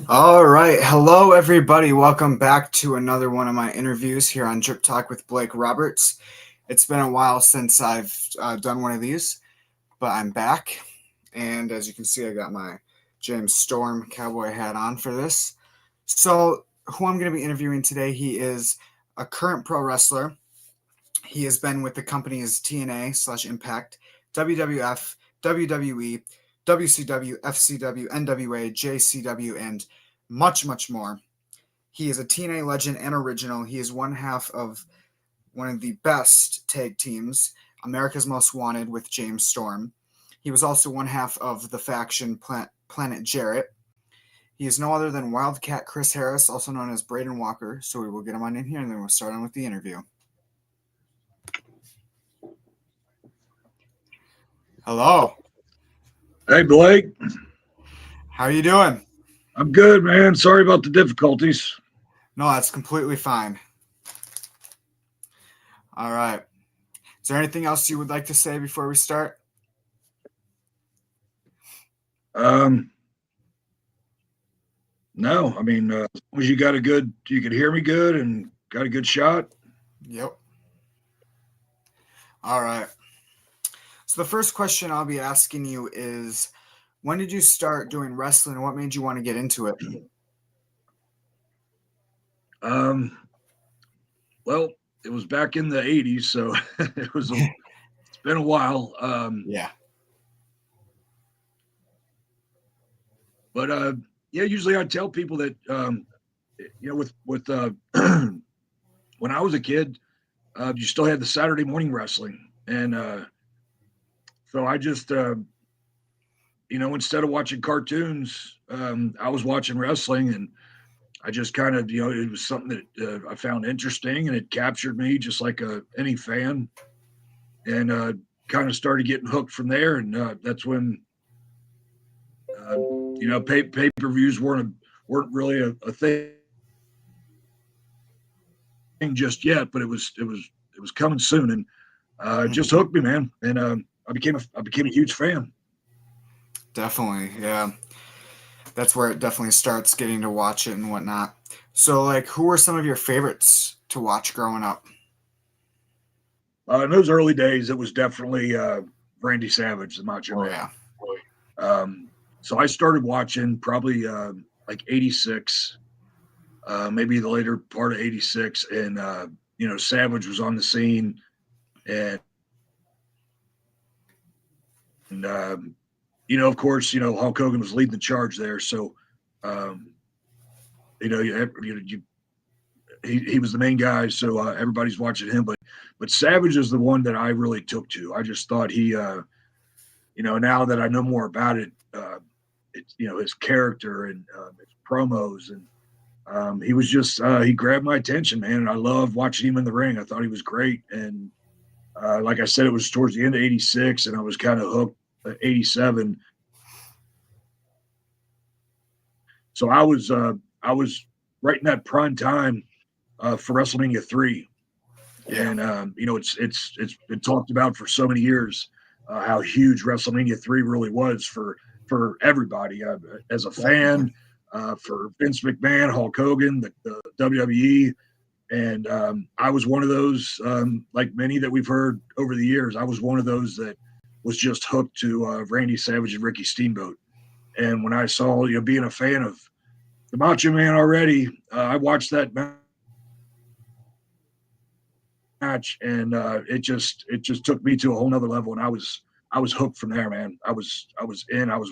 All right. Hello, everybody. Welcome back to another one of my interviews here on Drip Talk with Blake Roberts. It's been a while since I've done one of these, but I'm back. And as you can see, I got my James Storm cowboy hat on for this. So, who I'm going to be interviewing today, he is a current pro wrestler. He has been with the companies TNA/Impact, WWF, WWE, WCW, FCW, NWA, JCW, and much, much more. He is a TNA legend and original. He is one half of one of the best tag teams, America's Most Wanted with James Storm. He was also one half of the faction Planet Jarrett. He is no other than Wildcat Chris Harris, also known as Braeden Walker. So we will get him on in here and then we'll start on with the interview. Hello. Hey, Blake. How are you doing? I'm good, man. Sorry about the difficulties. No, that's completely fine. All right. Is there anything else you would like to say before we start? No, I mean, as long as you can hear me good and got a good shot. Yep. All right. So the first question I'll be asking you is, when did you start doing wrestling? What made you want to get into it? Well, it was back in the 80s, so it's been a while. Yeah. But usually I tell people that with when I was a kid, you still had the Saturday morning wrestling, and so I just instead of watching cartoons, I was watching wrestling, and I just kind of, it was something that I found interesting, and it captured me just like any fan, and kind of started getting hooked from there. And that's when, pay-per-views weren't really a thing just yet, but it was coming soon, and it just hooked me, man. And I became a huge fan. Definitely, yeah. That's where it definitely starts, getting to watch it and whatnot. So, like, who were some of your favorites to watch growing up? In those early days, it was definitely Randy Savage, the Macho Man. Yeah. So I started watching probably like 86, maybe the later part of 86. And, Savage was on the scene. And of course, Hulk Hogan was leading the charge there. So, he was the main guy. So everybody's watching him. But Savage is the one that I really took to. I just thought he, now that I know more about it, his character and his promos, and he was just he grabbed my attention, man. And I loved watching him in the ring. I thought he was great. And like I said, it was towards the end of 86, and I was kind of hooked at 87. So I was right in that prime time for WrestleMania 3. Yeah. And it's been talked about for so many years how huge WrestleMania 3 really was for everybody, as a fan, for Vince McMahon, Hulk Hogan, the WWE. And I was one of those, like many that we've heard over the years, I was one of those that was just hooked to Randy Savage and Ricky Steamboat. And when I saw, being a fan of the Macho Man already, I watched that match, and it just took me to a whole nother level. And I was hooked from there, man. I was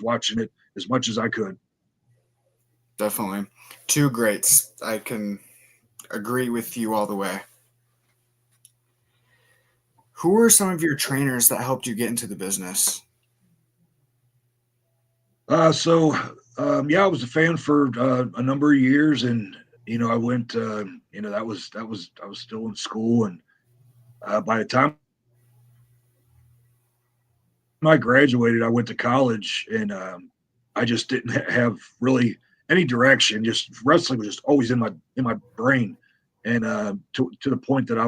watching it as much as I could. Definitely. Two greats. I can agree with you all the way. Who were some of your trainers that helped you get into the business? I was a fan for a number of years, and I went. That was I was still in school, and by the time I graduated, I went to college, and I just didn't have really any direction. Just wrestling was just always in my brain, and to the point that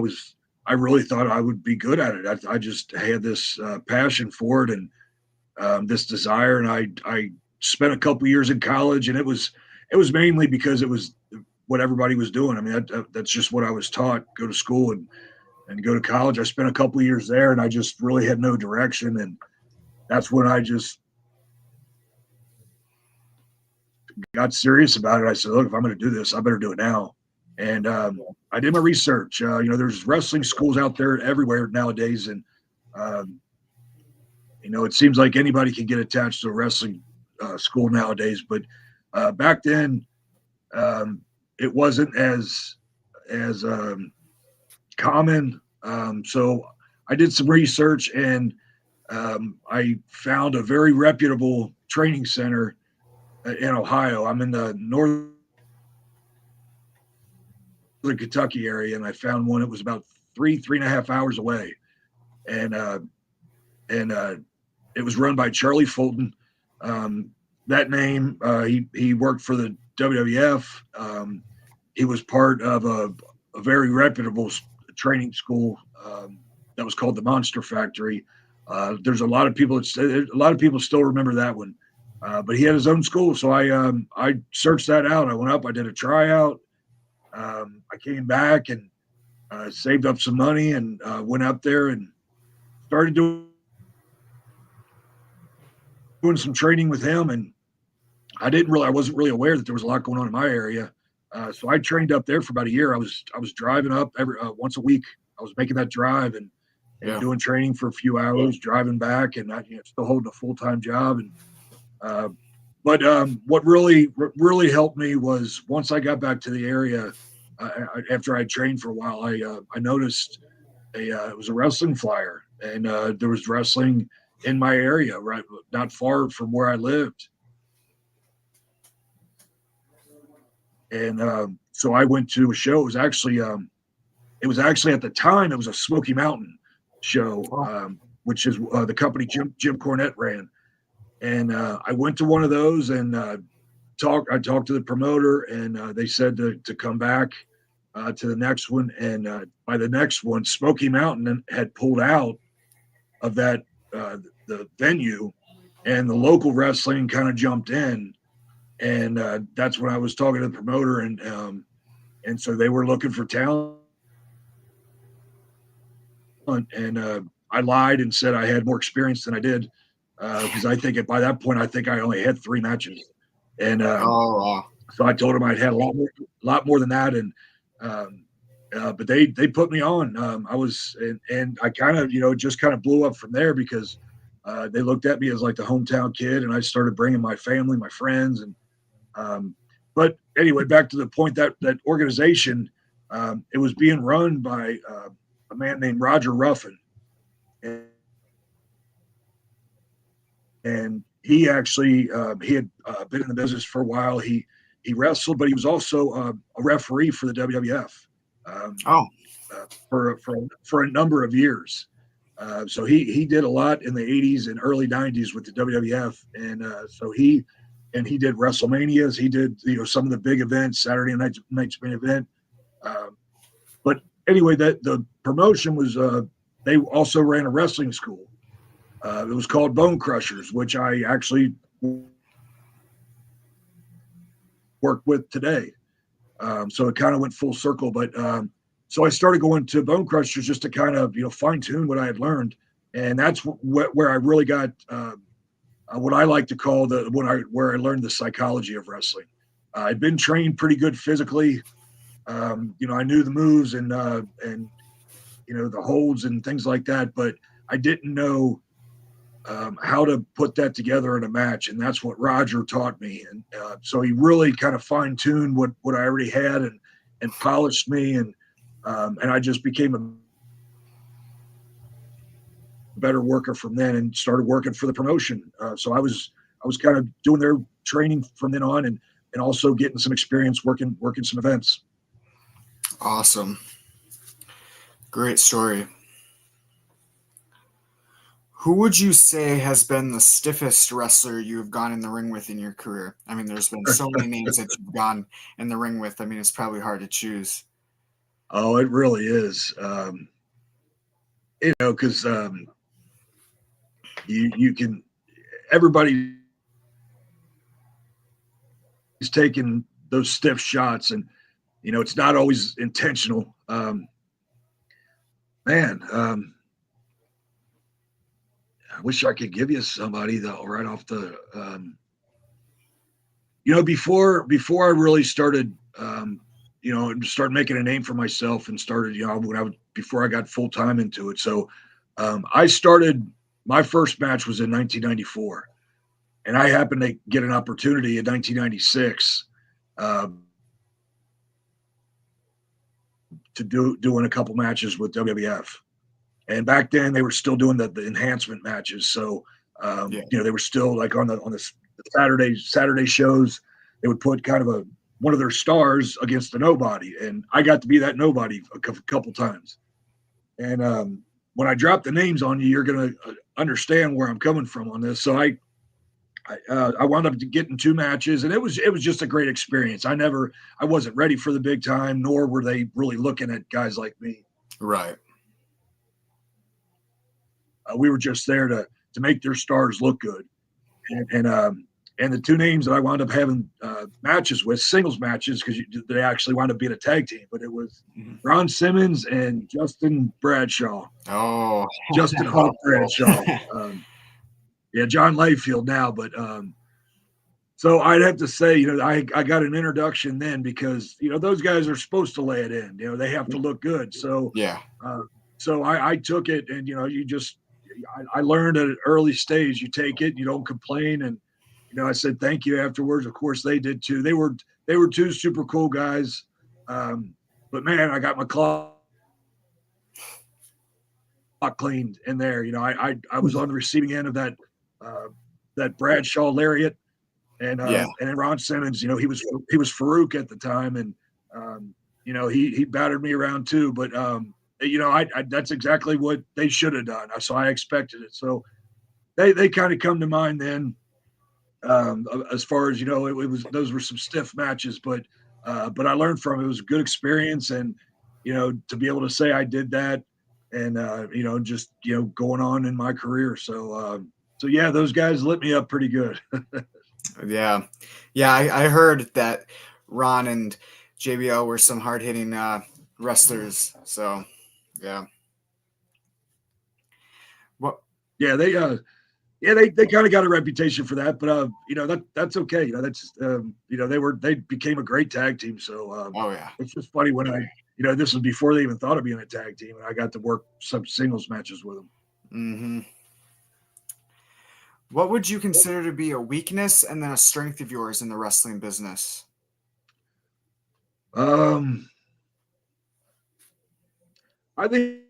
I really thought I would be good at it. I just had this passion for it, and this desire, and I spent a couple years in college, and it was it was mainly because it was what everybody was doing. I mean, that's just what I was taught. Go to school and go to college. I spent a couple of years there, and I just really had no direction. And that's when I just got serious about it. I said, look, if I'm going to do this, I better do it now. And I did my research. There's wrestling schools out there everywhere nowadays. And, it seems like anybody can get attached to a wrestling school nowadays. But back then, it wasn't as common. So I did some research, and I found a very reputable training center in Ohio. I'm in the northern Kentucky area, and I found one. It was about 3.5 hours away, and it was run by Charlie Fulton. That name, he worked for the WWF. He was part of a very reputable training school that was called the Monster Factory. There's a lot of people still remember that one. But he had his own school, so I searched that out. I went up, I did a tryout. I came back and saved up some money and went out there and started doing some training with him. And I wasn't really aware that there was a lot going on in my area. So I trained up there for about a year. I was driving up every once a week. I was making that drive and doing training for a few hours, driving back, and still holding a full-time job. And but what really helped me was once I got back to the area, after I trained for a while, I noticed it was a wrestling flyer, and there was wrestling in my area, right, not far from where I lived. And so I went to a show. It was actually at the time it was a Smoky Mountain show, which is the company Jim Cornette ran. And I went to one of those and I talked to the promoter, and they said to come back to the next one. And by the next one, Smoky Mountain had pulled out of that the venue, and the local wrestling kind of jumped in. And that's when I was talking to the promoter, and so they were looking for talent. And I lied and said I had more experience than I did, because I think by that point I only had 3 matches. And so I told him I'd had a lot more than that. And but they put me on. I was and I kind of just kind of blew up from there, because they looked at me as like the hometown kid, and I started bringing my family, my friends, and but anyway, back to the point that organization, it was being run by a man named Roger Ruffin, and he actually he had been in the business for a while. He wrestled, but he was also a referee for the WWF. For a number of years. So he did a lot in the 80s and early 90s with the WWF, and so he did WrestleManias. He did some of the big events, Saturday night's main event. But anyway, that the promotion was they also ran a wrestling school. It was called Bone Crushers, which I actually work with today. So it kind of went full circle. But so I started going to Bone Crushers just to kind of fine tune what I had learned, and that's where I really got what I like to call where I learned the psychology of wrestling. I'd been trained pretty good physically. I knew the moves and the holds and things like that, but I didn't know how to put that together in a match, and that's what Roger taught me. And so he really kind of fine tuned what I already had and polished me, and I just became a better worker from then and started working for the promotion. So I was kind of doing their training from then on, and also getting some experience working some events. Awesome. Great story. Who would you say has been the stiffest wrestler you've gone in the ring with in your career? I mean, there's been so many names that you've gone in the ring with. I mean, it's probably hard to choose. Oh, it really is. Because you can, everybody taking those stiff shots, and it's not always intentional. I wish I could give you somebody though right off the before I really started started making a name for myself and started before I got full time into it. So I started, my first match was in 1994, and I happened to get an opportunity in 1996 to doing a couple matches with WWF. And back then they were still doing the enhancement matches. So, they were still like on the Saturday shows, they would put kind of one of their stars against a nobody. And I got to be that nobody a couple times. And when I drop the names on you, you're going to understand where I'm coming from on this. So I wound up getting 2 matches, and it was just a great experience. I wasn't ready for the big time, nor were they really looking at guys like me. Right. We were just there to make their stars look good. And the 2 names that I wound up having matches with, singles matches, because they actually wound up being a tag team, but it was Ron Simmons and Justin Bradshaw. Oh, Justin Hawk Bradshaw. John Layfield now, but so I'd have to say, I got an introduction then because those guys are supposed to lay it in. They have to look good. So yeah. So I took it, and I learned at an early stage. You take it, you don't complain, and I said thank you afterwards. Of course, they did too. They were 2 super cool guys, but man, I got my claw cleaned in there. I was on the receiving end of that Bradshaw lariat, and then Ron Simmons. He was Farouk at the time, and he battered me around too, but. That's exactly what they should have done. So I expected it. So they kind of come to mind then. As far as those were some stiff matches, but I learned from it. It was a good experience, and to be able to say I did that, and just going on in my career. So yeah, those guys lit me up pretty good. Yeah. I heard that Ron and JBL were some hard hitting wrestlers. So. Yeah. What? Yeah, they kind of got a reputation for that, but that's okay. That's they became a great tag team. So it's just funny when this was before they even thought of being a tag team, and I got to work some singles matches with them. Mm-hmm. What would you consider to be a weakness and then a strength of yours in the wrestling business? I think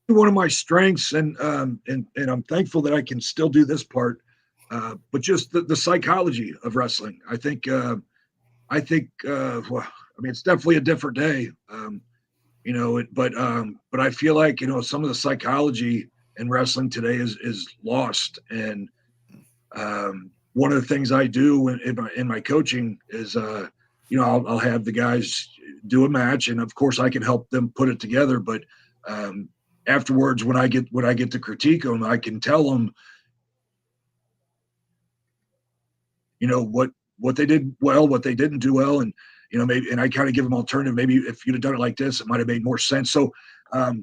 one of my strengths, and I'm thankful that I can still do this part, but just the psychology of wrestling. I think well, I mean, it's definitely a different day, but I feel like some of the psychology in wrestling today is lost, and one of the things I do in my coaching is I'll have the guys do a match, and of course I can help them put it together, but afterwards when I get to critique them, I can tell them what they did well, what they didn't do well, and maybe, and I kind of give them alternative. Maybe if you'd have done it like this, it might have made more sense. So I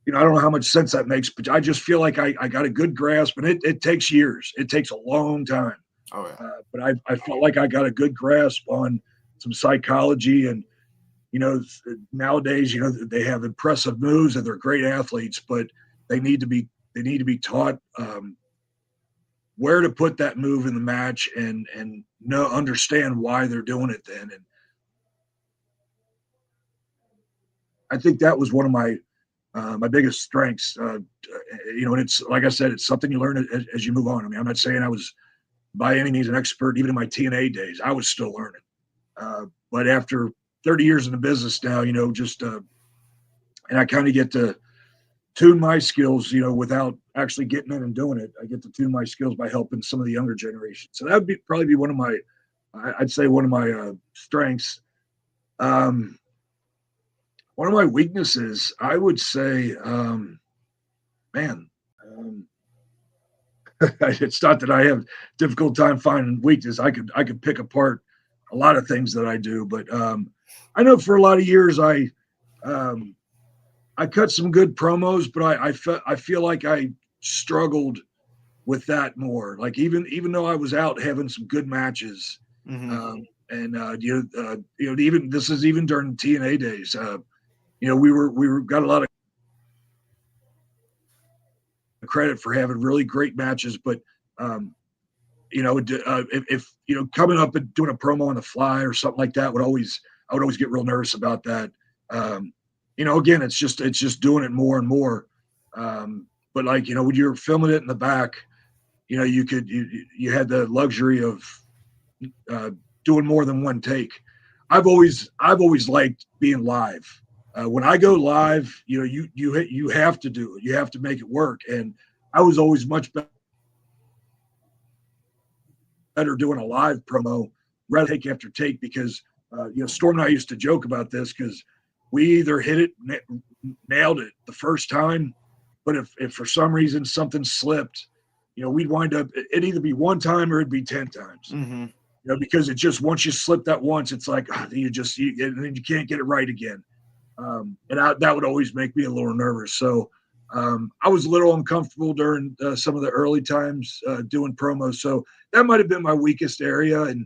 don't know how much sense that makes, but I just feel like I got a good grasp, and it takes years. It takes a long time. Oh yeah. But I felt like I got a good grasp on some psychology, and nowadays they have impressive moves and they're great athletes, but they need to be taught where to put that move in the match, and understand why they're doing it then. And I think that was one of my biggest strengths. And it's like I said, it's something you learn as you move on. I mean, I'm not saying I was by any means an expert. Even in my TNA days, I was still learning. But after 30 years in the business now, and I kind of get to tune my skills, without actually getting in and doing it. I get to tune my skills by helping some of the younger generation. So that would probably be one of my, I'd say one of my strengths. One of my weaknesses, I would say, It's not that I have difficult time finding weakness. I could pick apart a lot of things that I do, but I know for a lot of years I cut some good promos, but I feel like I struggled with that more. Like even though I was out having some good matches, and even this is even during TNA days. We got a lot of credit for having really great matches, but if coming up and doing a promo on the fly or something like that I would always get real nervous about that. Again, it's just doing it more and more. But like when you're filming it in the back, you had the luxury of doing more than one take. I've always liked being live. When I go live, you have to do it. You have to make it work. And I was always much better doing a live promo rather take after take because Storm and I used to joke about this because we either hit it, nailed it the first time, but if for some reason something slipped, we'd wind up it'd either be one time or it'd be 10 times. Because it just once you slip that once, it's like and then you can't get it right again. And that would always make me a little nervous. So I was a little uncomfortable during some of the early times doing promos. So that might have been my weakest area. And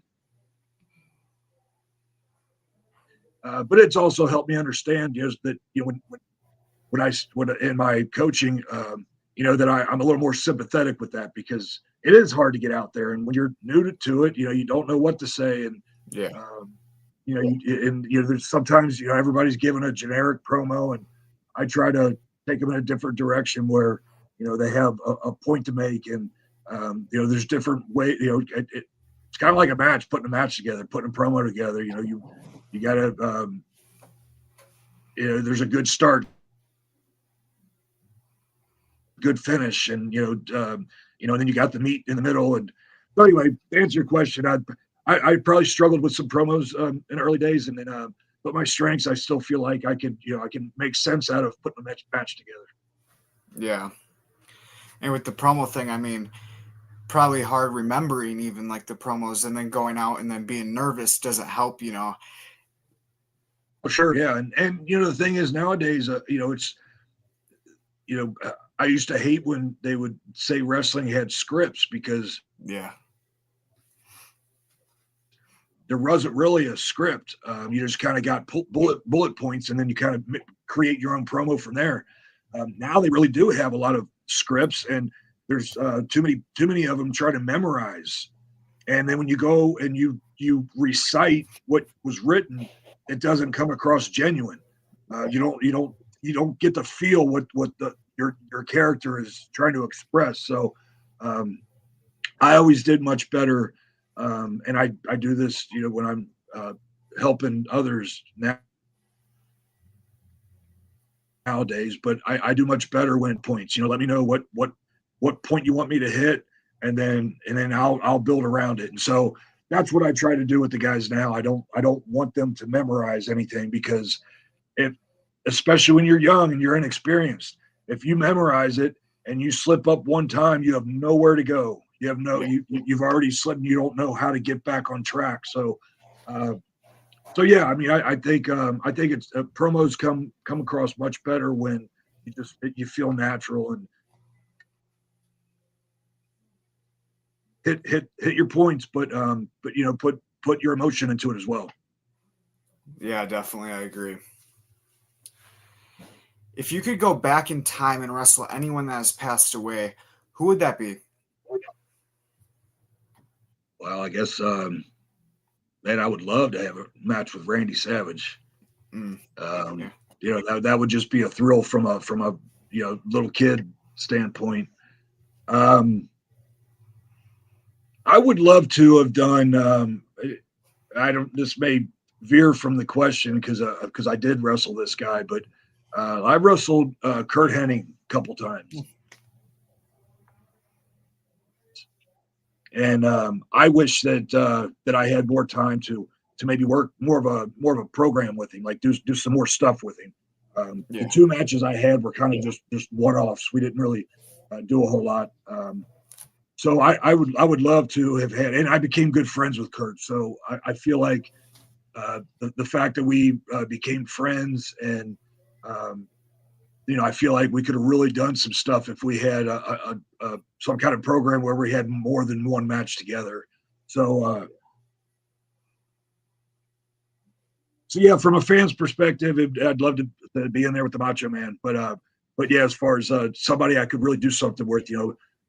but it's also helped me understand that when in my coaching, that I'm a little more sympathetic with that because it is hard to get out there. And when you're new to it, you don't know what to say. And there's sometimes everybody's giving a generic promo, and I try to take them in a different direction where they have a point to make, and there's different ways. It's kind of like a match, putting a match together, putting a promo together. You got to there's a good start, good finish, and then you got the meat in the middle. And so anyway, to answer your question, I probably struggled with some promos in early days, and then but my strengths, I still feel like I can make sense out of putting a match together. Yeah. And with the promo thing, I mean, probably hard remembering even like the promos and then going out and then being nervous doesn't help, Oh, sure. Yeah. And the thing is nowadays, it's, I used to hate when they would say wrestling had scripts because there wasn't really a script. You just kind of got bullet points, and then you kind of create your own promo from there. Now they really do have a lot of scripts, and there's too many of them try to memorize. And then when you go and you recite what was written, it doesn't come across genuine. You don't get to feel what your character is trying to express. So I always did much better. And I do this, when I'm helping others nowadays, but I do much better when points, let me know what point you want me to hit, and then I'll build around it. And so that's what I try to do with the guys now. I don't want them to memorize anything, because especially when you're young and you're inexperienced, if you memorize it and you slip up one time, you have nowhere to go. You have you've already slipped, and you don't know how to get back on track. So, yeah, I mean, I think it's promos come across much better when you feel natural and hit your points, but put your emotion into it as well. Yeah, definitely, I agree. If you could go back in time and wrestle anyone that has passed away, who would that be? Well, I guess man, I would love to have a match with Randy Savage. That would just be a thrill from a little kid standpoint. I would love to have done. This may veer from the question because I did wrestle this guy, but I wrestled Kurt Hennig a couple times. And I wish that I had more time to maybe work more of a program with him, like do some more stuff with him. The two matches I had were kind of just one-offs. We didn't really do a whole lot. So I would love to have had, and I became good friends with Kurt. So I feel like the fact that we became friends, and I feel like we could have really done some stuff if we had some kind of program where we had more than one match together. So yeah, from a fan's perspective, I'd love to be in there with the Macho Man. But yeah, as far as somebody I could really do something with,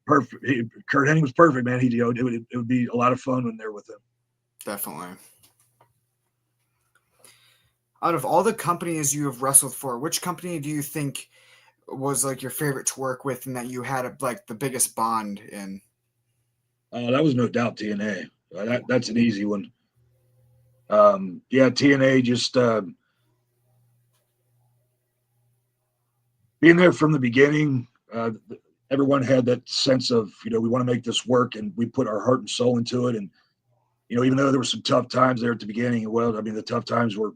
perfect. Kurt Hennig was perfect, man. It would be a lot of fun when they're with him. Definitely. Out of all the companies you have wrestled for, which company do you think was like your favorite to work with, and that you had like the biggest bond in? That was no doubt TNA. That's an easy one. Yeah, TNA just being there from the beginning. Everyone had that sense of, we want to make this work, and we put our heart and soul into it. And even though there were some tough times there at the beginning, well, I mean, the tough times it was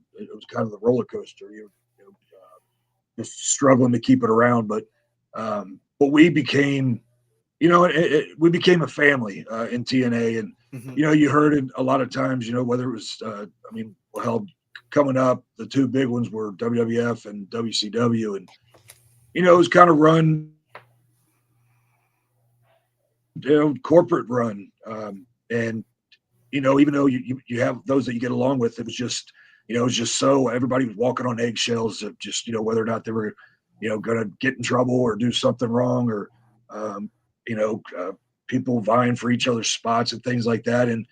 kind of the roller coaster. Just struggling to keep it around, but we became, we became a family in TNA, and you heard it a lot of times. Whether it was, coming up, the two big ones were WWF and WCW, and it was kind of run, corporate run, and even though you have those that you get along with, it was just so everybody was walking on eggshells of just whether or not they were going to get in trouble or do something wrong, or people vying for each other's spots and things like that. And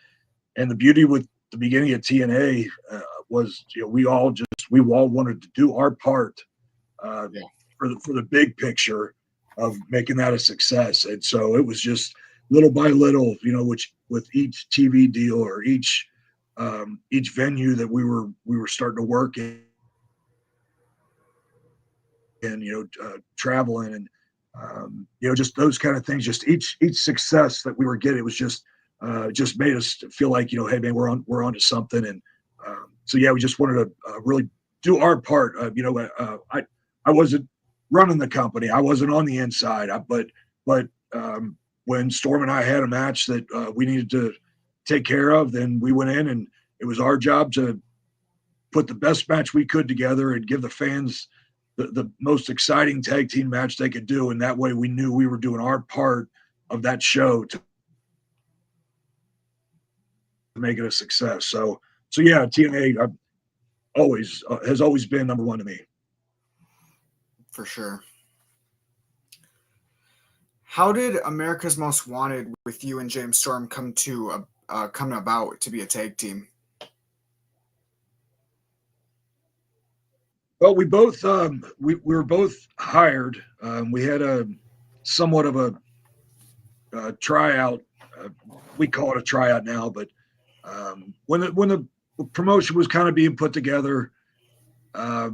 the beauty with the beginning of TNA was we all wanted to do our part for the big picture of making that a success. And so it was just little by little, which with each TV deal or each venue that we were starting to work in, and traveling, and just those kind of things. Just each success that we were getting, it was just made us feel like, hey man, we're on to something. And so yeah, we just wanted to really do our part. I wasn't running the company, I wasn't on the inside, but when Storm and I had a match that we needed to take care of, then we went in, and it was our job to put the best match we could together and give the fans the most exciting tag team match they could do. And that way we knew we were doing our part of that show to make it a success. So yeah, TNA has always been number one to me. For sure. How did America's Most Wanted with you and James Storm come about to be a tag team? Well, we both we were both hired. We had a somewhat of a tryout. We call it a tryout now, but when the promotion was kind of being put together, guys,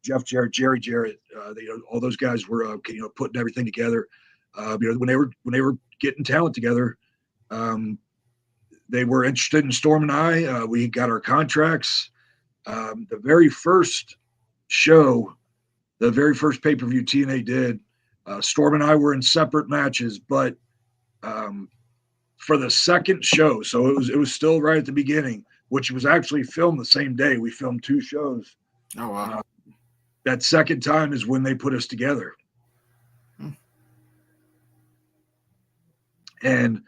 Jeff Jarrett, Jerry Jarrett, all those guys were putting everything together. When they were getting talent together, they were interested in Storm and I. We got our contracts. The very first show, the very first pay-per-view TNA did, Storm and I were in separate matches, but for the second show, so it was still right at the beginning, which was actually filmed the same day. We filmed two shows. Oh wow! That second time is when they put us together. And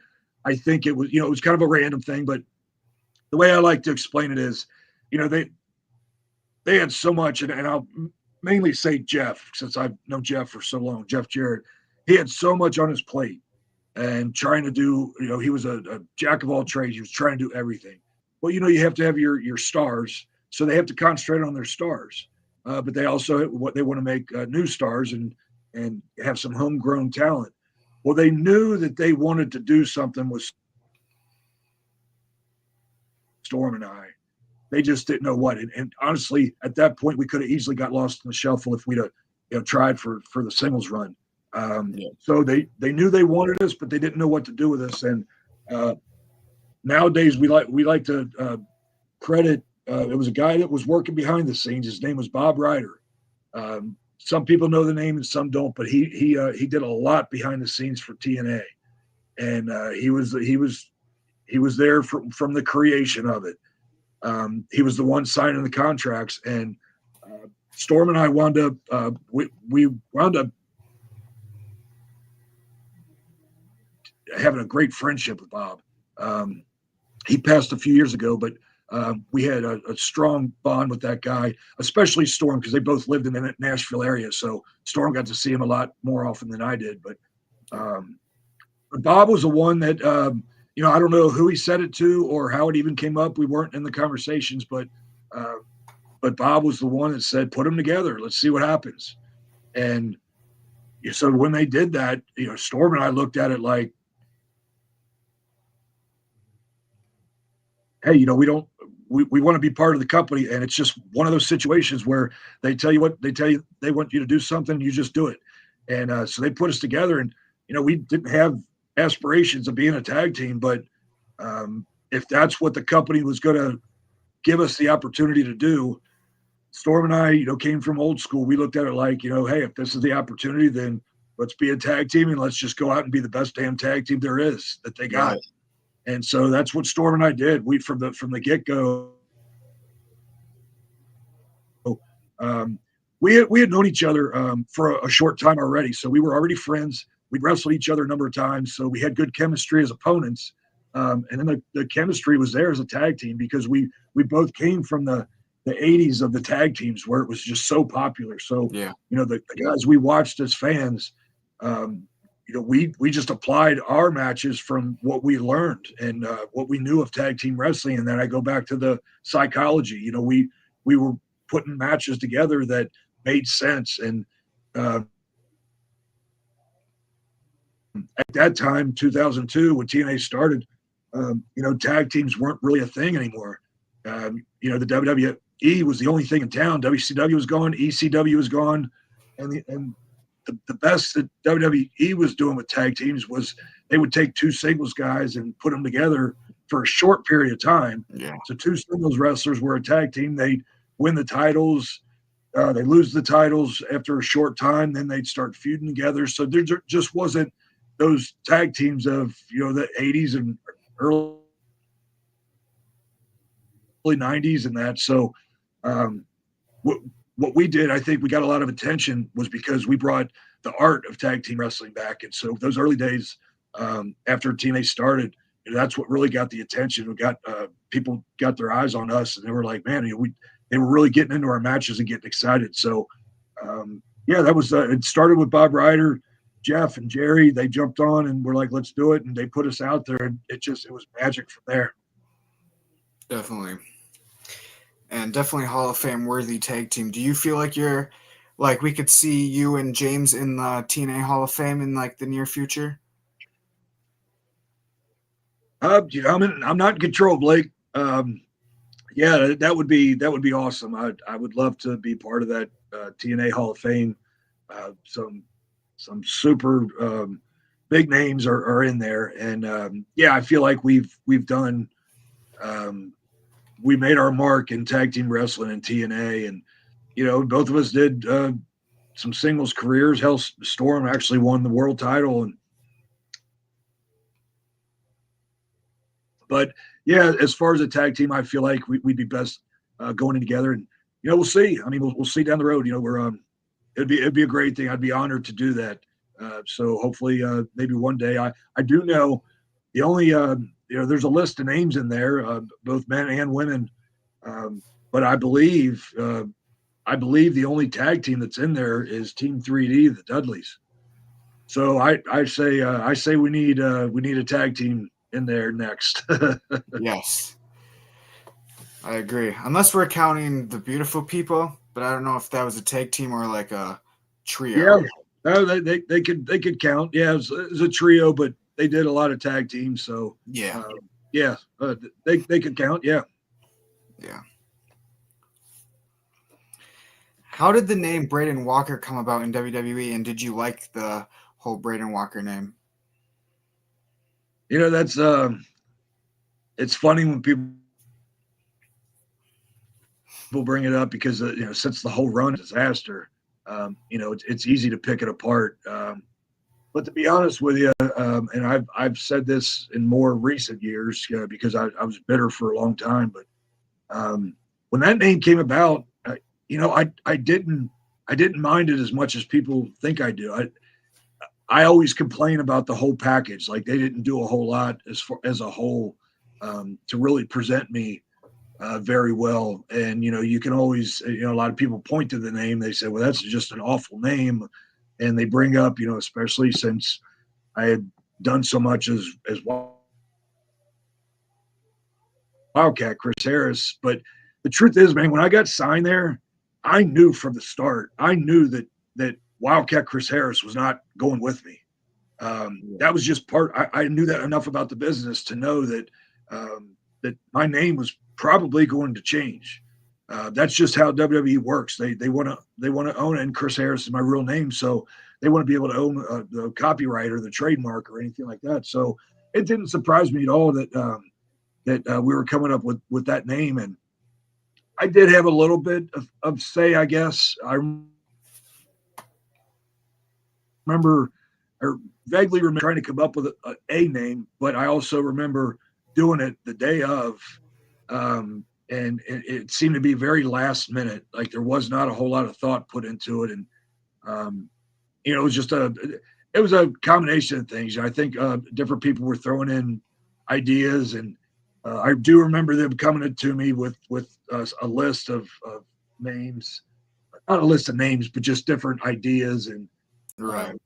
I think it was, it was kind of a random thing, but the way I like to explain it is, they had so much, and I'll mainly say Jeff, since I've known Jeff for so long, Jeff Jarrett, he had so much on his plate and trying to do, he was a jack of all trades. He was trying to do everything. Well, you have to have your stars, so they have to concentrate on their stars. But they also they want to make new stars and have some homegrown talent. Well, they knew that they wanted to do something with Storm and I. They just didn't know what. And honestly, at that point, we could have easily got lost in the shuffle if we'd have tried for the singles run. So they knew they wanted us, but they didn't know what to do with us. And nowadays, we like to credit. It was a guy that was working behind the scenes. His name was Bob Ryder. some people know the name and some don't, but he did a lot behind the scenes for TNA, and he was there from the creation of it. He was the one signing the contracts, and Storm and I wound up we wound up having a great friendship with Bob. He passed a few years ago, but we had a strong bond with that guy, especially Storm, because they both lived in the Nashville area. So Storm got to see him a lot more often than I did. But Bob was the one that, I don't know who he said it to or how it even came up. We weren't in the conversations, but Bob was the one that said, put them together. Let's see what happens. And so when they did that, Storm and I looked at it like, hey, we want to be part of the company. And it's just one of those situations where they tell you they want you to do something, you just do it. And so they put us together, and, we didn't have aspirations of being a tag team, but if that's what the company was going to give us the opportunity to do, Storm and I, came from old school. We looked at it like, hey, if this is the opportunity, then let's be a tag team and let's just go out and be the best damn tag team there is that they got. Right. And so that's what Storm and I did. We from the get-go, we had known each other for a short time already. So we were already friends. We'd wrestled each other a number of times. So we had good chemistry as opponents. And then the chemistry was there as a tag team because we both came from the 80s of the tag teams where it was just so popular. So, yeah, the guys we watched as fans, we just applied our matches from what we learned and what we knew of tag team wrestling. And then I go back to the psychology. We were putting matches together that made sense. And at that time, 2002, when TNA started, tag teams weren't really a thing anymore. The WWE was the only thing in town. WCW was gone. ECW was gone. And the best that WWE was doing with tag teams was they would take two singles guys and put them together for a short period of time. Yeah. So two singles wrestlers were a tag team. They'd win the titles. They lose the titles after a short time. Then they'd start feuding together. So there just wasn't those tag teams of, the 80s and early 90s and that. So what we did, I think we got a lot of attention was because we brought the art of tag team wrestling back. And so those early days after TNA started, that's what really got the attention. We got people got their eyes on us, and they were like, man, they were really getting into our matches and getting excited. So that was it. Started with Bob Ryder, Jeff, and Jerry. They jumped on and were like, let's do it. And they put us out there, and it was magic from there. Definitely. And definitely Hall of Fame worthy tag team. Do you feel like you're like we could see you and James in the TNA Hall of Fame in like the near future? I'm not in control, Blake. That would be awesome. I would love to be part of that TNA Hall of Fame. Some super big names are in there, and I feel like we've done. We made our mark in tag team wrestling and TNA, and both of us did some singles careers. Hell, Storm actually won the world title, but as far as a tag team, I feel like we'd be best going in together, and we'll see. I mean, we'll see down the road. It'd be a great thing. I'd be honored to do that. So hopefully, maybe one day. I do know the only. There's a list of names in there, both men and women. But I believe the only tag team that's in there is Team 3D, the Dudleys. So I say we need a tag team in there next. Yes, I agree. Unless we're counting the Beautiful People, but I don't know if that was a tag team or like a trio. Yeah, they could count. Yeah, it was a trio, but they did a lot of tag teams, so they could count. Yeah. How did the name Braeden Walker come about in WWE, and did you like the whole Braeden Walker name? That's it's funny when people bring it up because since the whole run disaster, it's easy to pick it apart. But to be honest with you, and I've said this in more recent years because I was bitter for a long time, but when that name came about, I didn't mind it as much as people think I do. I always complain about the whole package. Like they didn't do a whole lot as a whole to really present me very well. And, you can always, a lot of people point to the name. They say, well, that's just an awful name. And they bring up, especially since I had done so much as Wildcat Chris Harris. But the truth is, man, when I got signed there, I knew from the start, I knew that Wildcat Chris Harris was not going with me. That was just I knew that enough about the business to know that that my name was probably going to change. That's just how WWE works. They want to own it, and Chris Harris is my real name, so they want to be able to own the copyright or the trademark or anything like that. So it didn't surprise me at all that we were coming up with that name, and I did have a little bit of say, I guess. I remember, or vaguely remember, trying to come up with a name, but I also remember doing it the day of, and it seemed to be very last minute. Like there was not a whole lot of thought put into it, and it was just it was a combination of things. I think different people were throwing in ideas, and I do remember them coming to me with a list of names, not a list of names, but just different ideas. And right.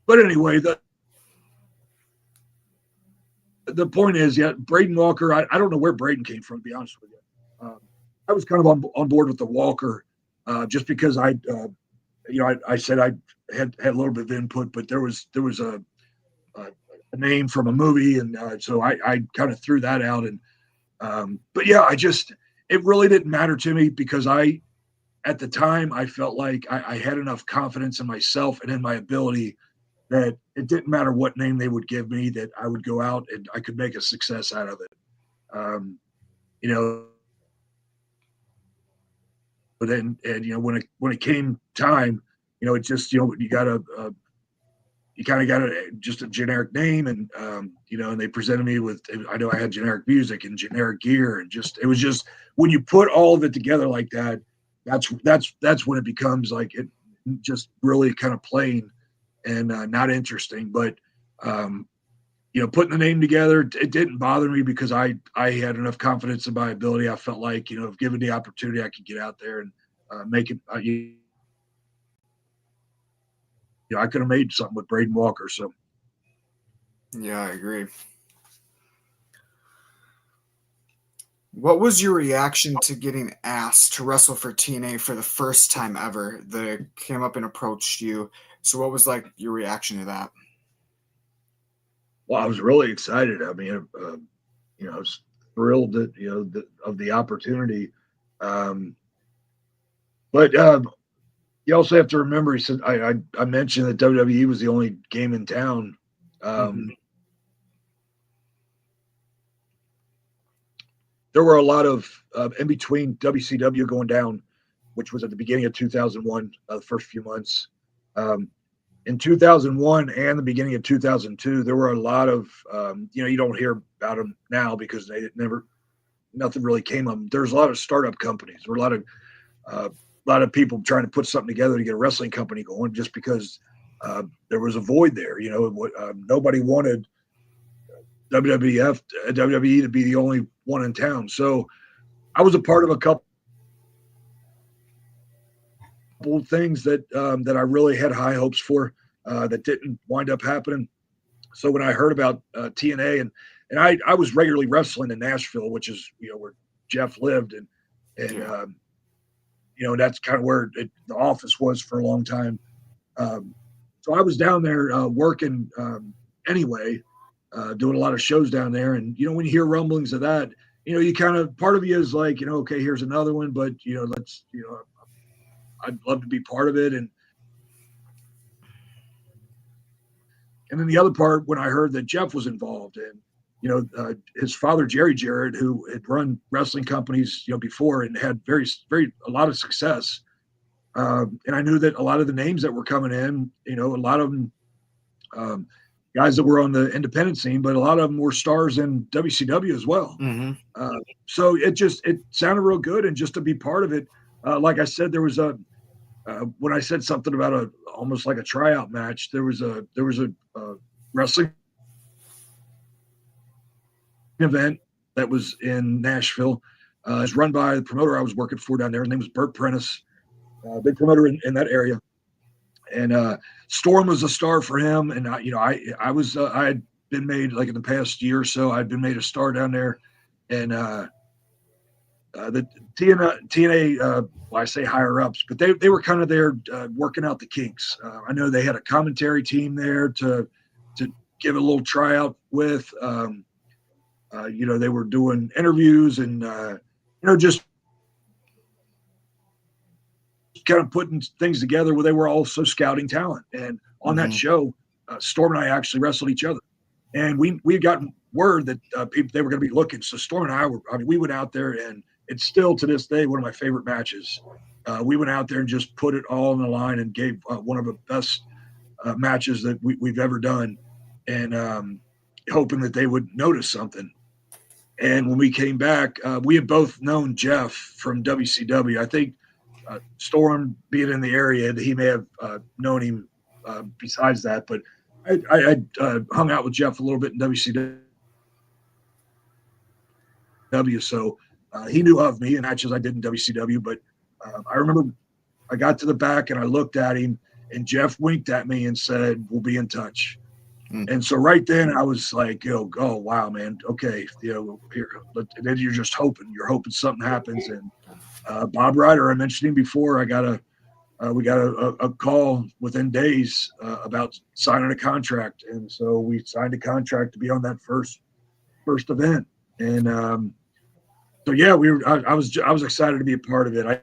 But anyway, the point is, Braeden Walker. I don't know where Braeden came from, to be honest with you. I was kind of on board with the Walker, just because I said I had a little bit of input, but there was a name from a movie, and so I kind of threw that out. And but yeah, it really didn't matter to me because at the time I felt like I had enough confidence in myself and in my ability that it didn't matter what name they would give me, that I would go out and I could make a success out of it. But then, and when it came time, it just you kind of got just a generic name, and and they presented me with, I know I had generic music and generic gear, and it was just when you put all of it together like that, that's when it becomes like it just really kind of plain and not interesting. But putting the name together, it didn't bother me because I had enough confidence in my ability. I felt like if given the opportunity, I could get out there and make it. I could have made something with Braeden Walker. So, yeah, I agree. What was your reaction to getting asked to wrestle for TNA for the first time ever? They came up and approached you. So what was like your reaction to that? Well, I was really excited. I mean, I was thrilled that, of the opportunity. But you also have to remember, he said, I mentioned that WWE was the only game in town. There were a lot of, in between WCW going down, which was at the beginning of 2001, the first few months. In 2001 and the beginning of 2002, there were a lot of, you don't hear about them now because nothing really came of them. There's a lot of startup companies. There were a lot of people trying to put something together to get a wrestling company going just because there was a void there. Nobody wanted WWE to be the only one in town. So I was a part of a couple of things that I really had high hopes for that didn't wind up happening. So when I heard about TNA, and I was regularly wrestling in Nashville, which is where Jeff lived, and that's kind of where the office was for a long time. So I was down there working anyway, doing a lot of shows down there. And when you hear rumblings of that, you kind of, part of you is like, okay, here's another one, but let's I'd love to be part of it. And then the other part, when I heard that Jeff was involved, and his father, Jarrett, who had run wrestling companies, before and had a lot of success. And I knew that a lot of the names that were coming in, a lot of them, um, guys that were on the independent scene, but a lot of them were stars in WCW as well. Mm-hmm. So it sounded real good, and just to be part of it, like I said, there was when I said something about almost like a tryout match, there was a wrestling event that was in Nashville. It was run by the promoter I was working for down there. His name was Burt Prentice, big promoter in that area. And Storm was a star for him. And I had been made, like, in the past year or so, I'd been made a star down there. And the TNA, well, I say higher ups, but they were kind of there working out the kinks. I know they had a commentary team there to give a little tryout with. They were doing interviews and just kind of putting things together where they were also scouting talent. And on that show, Storm and I actually wrestled each other, and we had gotten word that they were going to be looking. So Storm and we went out there, and it's still to this day one of my favorite matches. We went out there and just put it all on the line and gave one of the best matches that we've ever done, and hoping that they would notice something. And when we came back, we had both known Jeff from WCW. I think Storm, being in the area, he may have known him besides that. But I hung out with Jeff a little bit in WCW, so he knew of me in matches I did in WCW. But I remember I got to the back and I looked at him, and Jeff winked at me and said, "We'll be in touch." And so right then I was like, oh wow, man, okay, here. And then you're just hoping something happens. And Bob Ryder, I mentioned him before. We got a call within days about signing a contract, and so we signed a contract to be on that first event. And so yeah, I was excited to be a part of it. I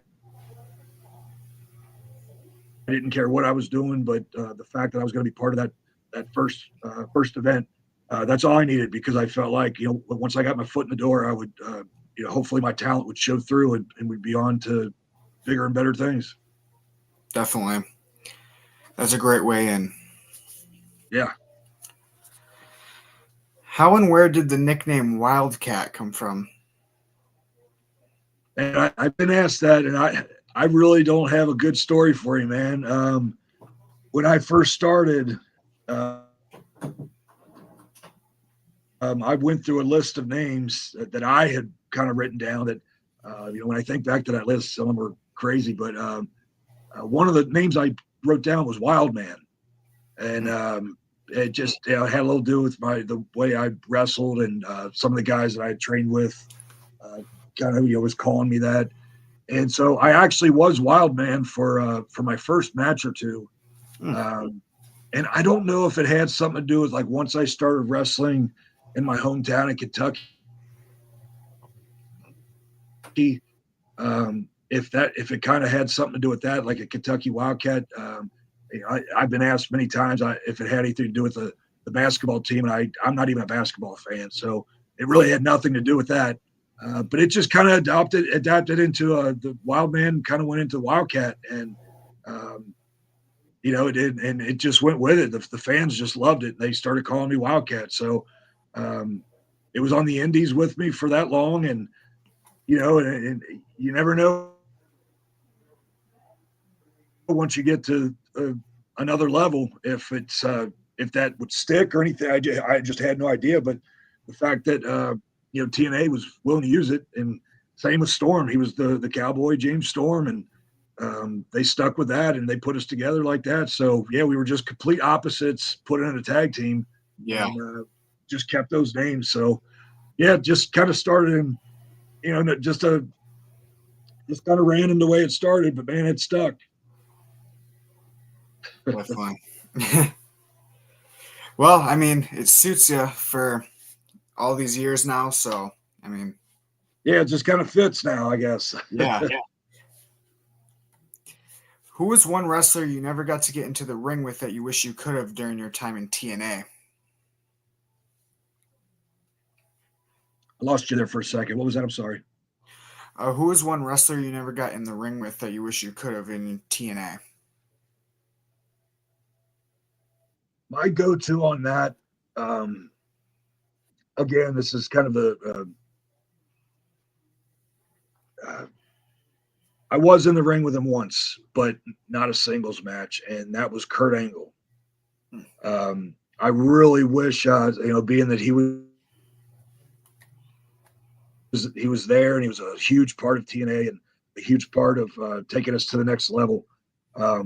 didn't care what I was doing, but the fact that I was going to be part of that first event, that's all I needed, because I felt like, once I got my foot in the door, I would, hopefully my talent would show through, and we'd be on to bigger and better things. Definitely. That's a great way in. Yeah. How and where did the nickname Wildcat come from? And I've been asked that, and I really don't have a good story for you, man. When I first started, I went through a list of names that I had kind of written down that, when I think back to that list, some of them were crazy, but one of the names I wrote down was Wild Man. And it just had a little to do with the way I wrestled, and some of the guys that I had trained with kind of was calling me that. And so I actually was Wild Man for my first match or two. And I don't know if it had something to do with, like, once I started wrestling in my hometown in Kentucky, if it kind of had something to do with that, like a Kentucky Wildcat. I've been asked many times if it had anything to do with the basketball team, and I'm not even a basketball fan, so it really had nothing to do with that. But it just kind of adapted into the Wild Man, kind of went into Wildcat, and it did, and it just went with it. The fans just loved it. They started calling me Wildcat. So it was on the indies with me for that long, and and you never know once you get to another level if that would stick or anything. I just had no idea. But the fact that TNA was willing to use it, and same with Storm. He was the Cowboy, James Storm, and they stuck with that, and they put us together like that. So yeah, we were just complete opposites put in a tag team. Yeah. And, just kept those names. So yeah, just kind of started in, just kind of ran in the way it started, but man, it stuck. That's fun. Well, I mean, it suits you for all these years now, so I mean, yeah, it just kind of fits now, I guess. Yeah. Who was one wrestler you never got to get into the ring with that you wish you could have during your time in TNA? I lost you there for a second. What was that? I'm sorry. Who was one wrestler you never got in the ring with that you wish you could have in TNA? My go-to on that, again, this is kind of I was in the ring with him once, but not a singles match, and that was Kurt Angle. I really wish, being that he was there and he was a huge part of TNA and a huge part of taking us to the next level. I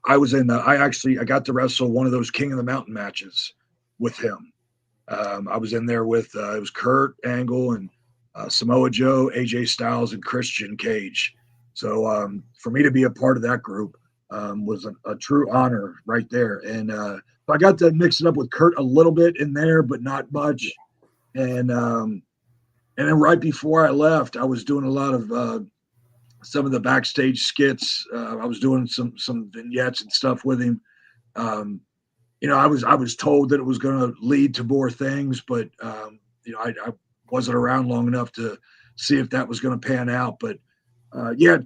got to wrestle one of those King of the Mountain matches with him. I was in there with it was Kurt Angle and Samoa Joe, AJ Styles, and Christian Cage. So for me to be a part of that group was a true honor right there. And I got to mix it up with Kurt a little bit in there, but not much. And then right before I left, I was doing a lot of some of the backstage skits. I was doing some vignettes and stuff with him. I was told that it was going to lead to more things, but I wasn't around long enough to see if that was going to pan out. But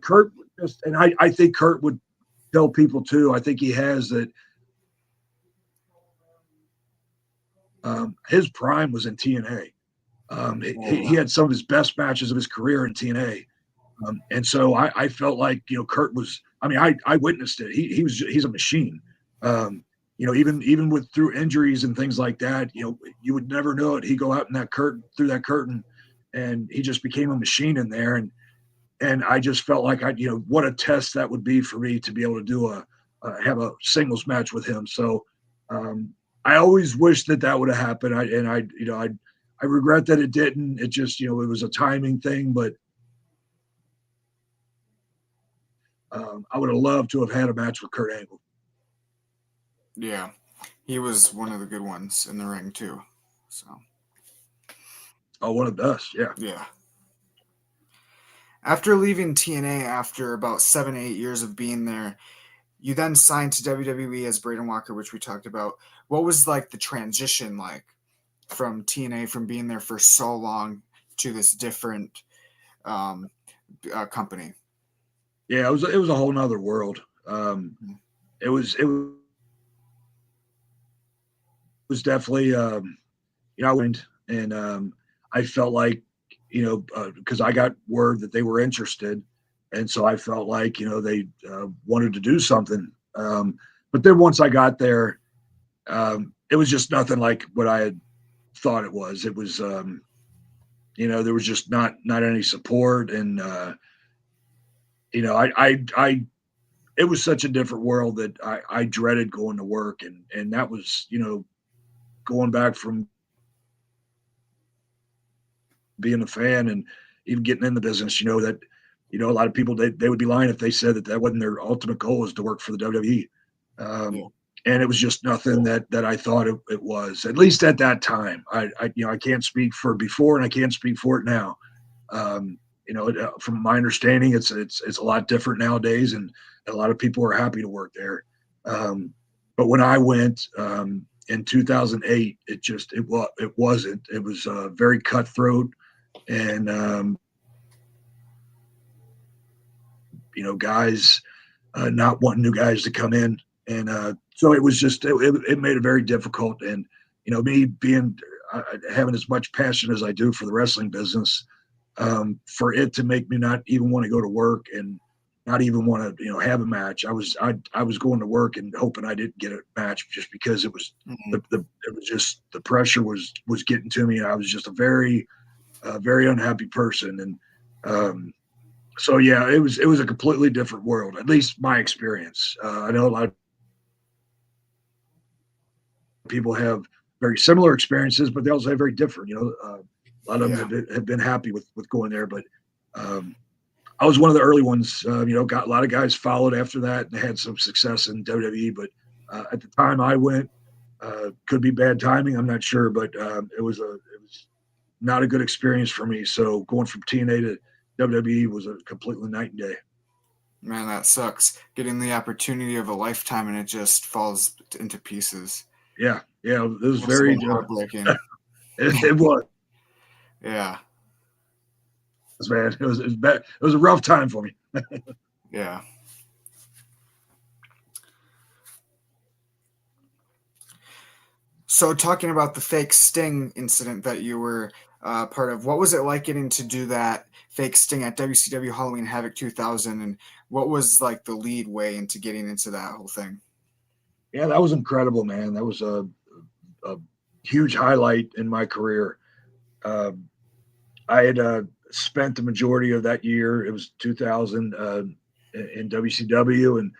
Kurt and I think Kurt would tell people too. I think he has that. His prime was in TNA. He had some of his best matches of his career in TNA. And so I felt like, Kurt was, I witnessed it. He's a machine. Even with through injuries and things like that, you would never know it. He'd go out in that curtain, through that curtain, and he just became a machine in there. And I just felt like what a test that would be for me to be able to do have a singles match with him. So I always wished that would have happened. I regret that it didn't. It just, it was a timing thing, but I would have loved to have had a match with Kurt Angle. Yeah, he was one of the good ones in the ring too. So. Oh, one of the best. Yeah. Yeah. After leaving TNA after about 7 or 8 years of being there, you then signed to WWE as Braeden Walker, which we talked about. What was like the transition like from TNA, from being there for so long to this different company? Yeah, it was a whole nother world. It was definitely I went and I felt like because I got word that they were interested, and so I felt like they wanted to do something. But then once I got there, it was just nothing like what I had thought it was. It was there was just not any support, and it was such a different world that I dreaded going to work, and that was going back from being a fan and even getting in the business, that a lot of people they would be lying if they said that wasn't their ultimate goal, was to work for the WWE. And it was just nothing that I thought it was, at least at that time. I can't speak for before and I can't speak for it now. From my understanding, it's a lot different nowadays, and a lot of people are happy to work there. But when I went in 2008, it wasn't. It was very cutthroat, and guys not wanting new guys to come in, and so it was just it made it very difficult. And me being having as much passion as I do for the wrestling business, for it to make me not even want to go to work and not even want to have a match. I was going to work and hoping I didn't get a match, just because it was it was just the pressure was getting to me. I was just a very unhappy person, and so yeah, it was a completely different world, at least my experience. I know a lot of people have very similar experiences, but they also have very different. A lot of them have been happy with going there, but I was one of the early ones. Got a lot of guys followed after that and had some success in WWE. But at the time I went, could be bad timing, I'm not sure, but it was not a good experience for me. So going from TNA to WWE was a completely night and day. Man, that sucks. Getting the opportunity of a lifetime and it just falls into pieces. Yeah, it was very heartbreaking. it was. Yeah. man, it was a rough time for me. Yeah. So talking about the fake Sting incident that you were part of, what was it like getting to do that fake Sting at WCW Halloween Havoc 2000, and what was like the lead way into getting into that whole thing? Yeah, that was incredible, man. That was a huge highlight in my career. Uh, I had spent the majority of that year, it was 2000, in WCW, and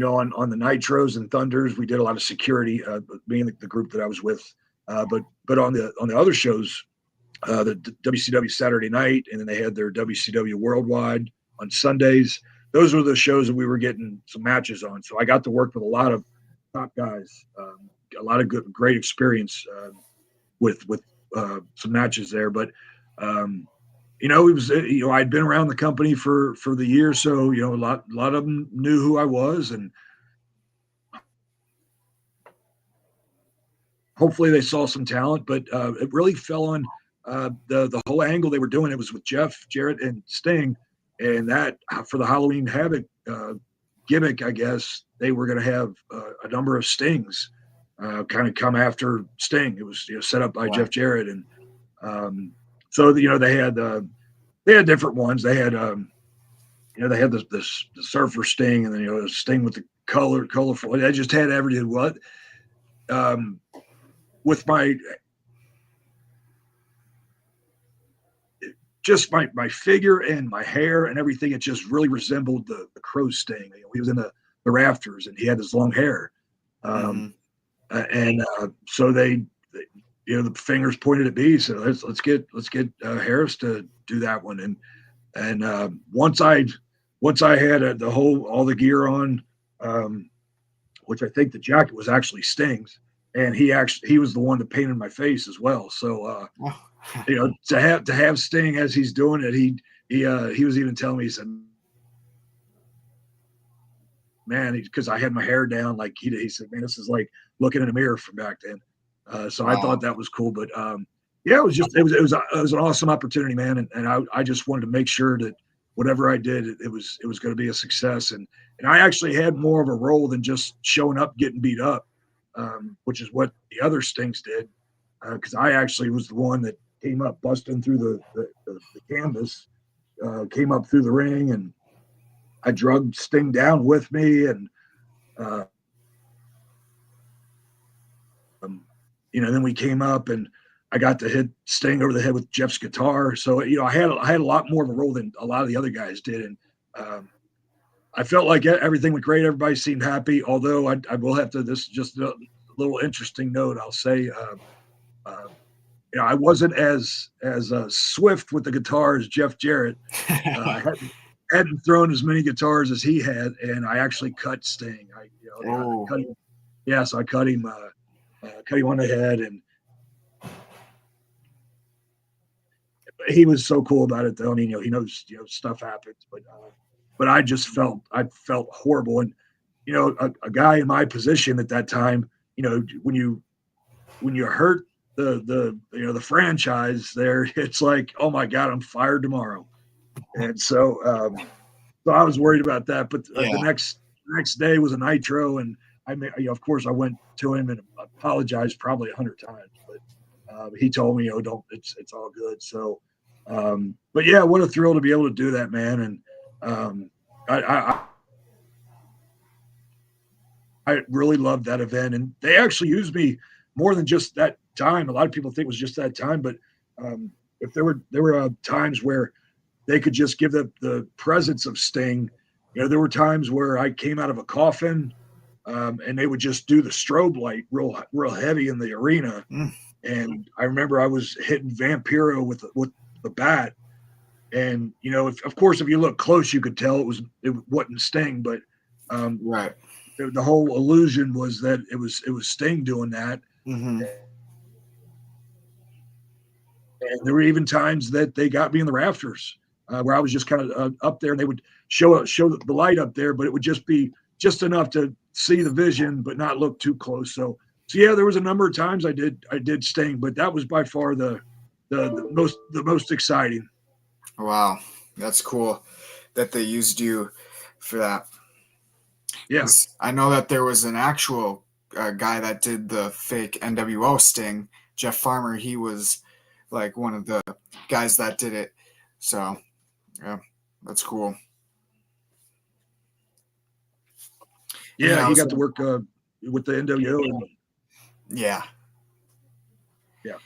on the Nitros and Thunders, we did a lot of security, being the group that I was with. But on the other shows, the WCW Saturday Night, and then they had their WCW Worldwide on Sundays. Those were the shows that we were getting some matches on. So I got to work with a lot of top guys, a lot of great experience with some matches there. But it was I'd been around the company for the year, so a lot of them knew who I was, and hopefully they saw some talent. But it really fell on the whole angle they were doing. It was with Jeff, Jarrett, and Sting, and that for the Halloween Havoc gimmick, I guess they were going to have a number of Stings kind of come after Sting. It was set up by Jeff Jarrett, and so they had different ones. They had they had the surfer Sting, and then the Sting with the colorful. I just had everything. What with my figure and my hair and everything, it just really resembled the Crow Sting. He was in the rafters, and he had his long hair. And so they the fingers pointed at me. So let's get Harris to do that one. And once I had all the gear on, which I think the jacket was actually Sting's, and he was the one that painted my face as well. So to have Sting as he's doing it, he was even telling me, he said, man, because I had my hair down, like he said, man, this is like looking in a mirror from back then. So I thought that was cool. But it was an awesome opportunity, man. And I just wanted to make sure that whatever I did, it was going to be a success. And I actually had more of a role than just showing up, getting beat up, which is what the other Stings did. Because I actually was the one that came up busting through the canvas, came up through the ring, and I drugged Sting down with me, and then we came up, and I got to hit Sting over the head with Jeff's guitar. So I had a lot more of a role than a lot of the other guys did, and I felt like everything went great. Everybody seemed happy. Although I will have to. This is just a little interesting note. I'll say, I wasn't as swift with the guitar as Jeff Jarrett. I hadn't thrown as many guitars as he had, and I actually cut Sting. I cut him. Yeah, so I cut him on the head, and he was so cool about it, though. I mean, he knows stuff happens, but I just felt horrible, and a guy in my position at that time, when you hurt the franchise there, it's like, oh my God, I'm fired tomorrow. And so I was worried about that. But the next day was a Nitro, and of course I went to him and apologized probably 100 times, but he told me, it's all good. So, but yeah, what a thrill to be able to do that, man. And I really loved that event, and they actually used me more than just that time. A lot of people think it was just that time, but if there were times where they could just give the presence of Sting. There were times where I came out of a coffin, and they would just do the strobe light real heavy in the arena. And I remember I was hitting Vampiro with the bat, and of course if you look close you could tell it wasn't Sting, but right. The whole illusion was that it was Sting doing that. Mm-hmm. And there were even times that they got me in the rafters, where I was just kind of up there, and they would show the light up there, but it would just be just enough to see the vision, but not look too close. So yeah, there was a number of times I did Sting, but that was by far the the most exciting. Wow, that's cool that they used you for that. Yeah. I know that there was an actual guy that did the fake NWO Sting, Jeff Farmer. He was like one of the guys that did it. So, yeah, that's cool. Yeah, he got to work with the NWO. Yeah. Yeah.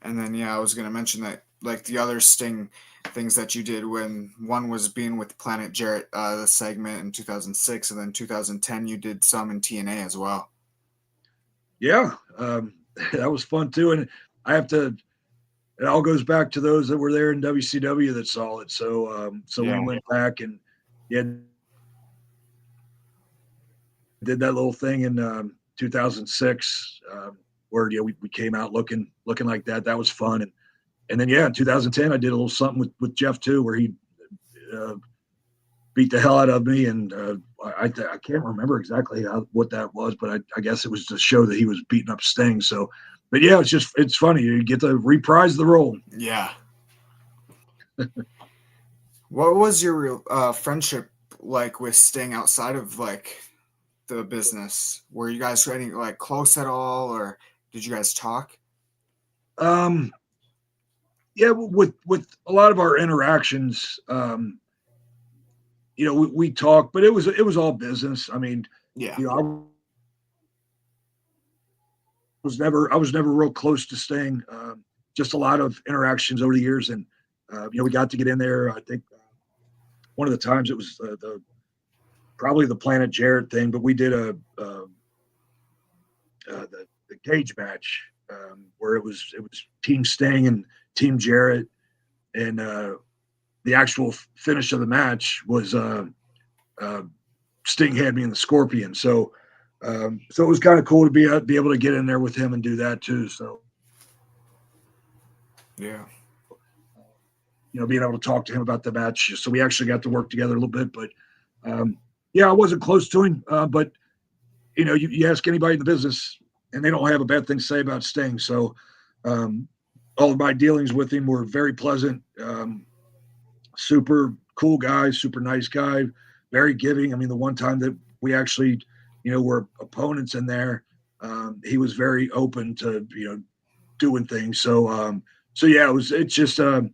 And then, yeah, I was going to mention that, like, the other Sting things that you did when one was being with Planet Jarrett, the segment in 2006, and then 2010 you did some in TNA as well. Yeah, that was fun too. And I have to, it all goes back to those that were there in WCW that saw it. So, we went back and did that little thing in 2006 where we came out looking like that. That was fun. And then in 2010 I did a little something with Jeff too, where he beat the hell out of me, and I can't remember exactly what that was, but I guess it was to show that he was beating up Sting. So, but yeah, it's funny. You get to reprise the role. Yeah. What was your friendship like with Sting outside of like the business? Were you guys any like close at all, or did you guys talk? Yeah, with a lot of our interactions, we talked, but it was all business. I mean, yeah, I was never real close to Sting. Just a lot of interactions over the years, and we got to get in there. I think one of the times it was probably the Planet Jarrett thing, but we did the cage match where it was Team Sting and Team Jarrett, and the actual finish of the match was Sting had me in the Scorpion. So it was kind of cool to be able to get in there with him and do that too. So yeah, being able to talk to him about the match. So we actually got to work together a little bit, but I wasn't close to him. But you ask anybody in the business, and they don't have a bad thing to say about Sting. So all of my dealings with him were very pleasant. Super cool guy, super nice guy, very giving. I mean, the one time that we actually, were opponents in there, he was very open to, doing things. So it's just, it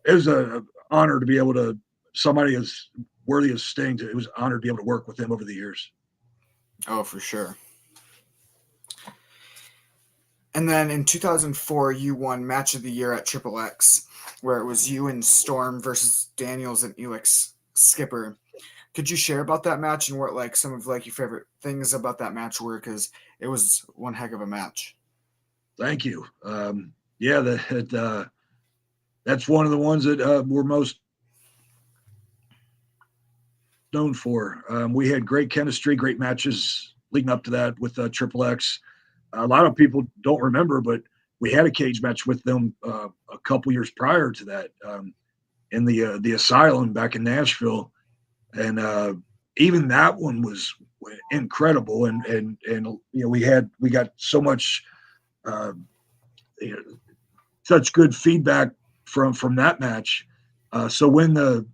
was an honor to be able to, somebody as worthy as Sting, it was an honor to be able to work with him over the years. Oh, for sure. And then in 2004, you won Match of the Year at Triple X, where it was you and Storm versus Daniels and Elix Skipper. Could you share about that match and what like some of like your favorite things about that match were? Because it was one heck of a match. Thank you. That's one of the ones that we're most known for. We had great chemistry, great matches leading up to that with Triple X. A lot of people don't remember, but we had a cage match with them a couple years prior to that in the Asylum back in Nashville, and even that one was incredible. And we got so much such good feedback from that match. So when the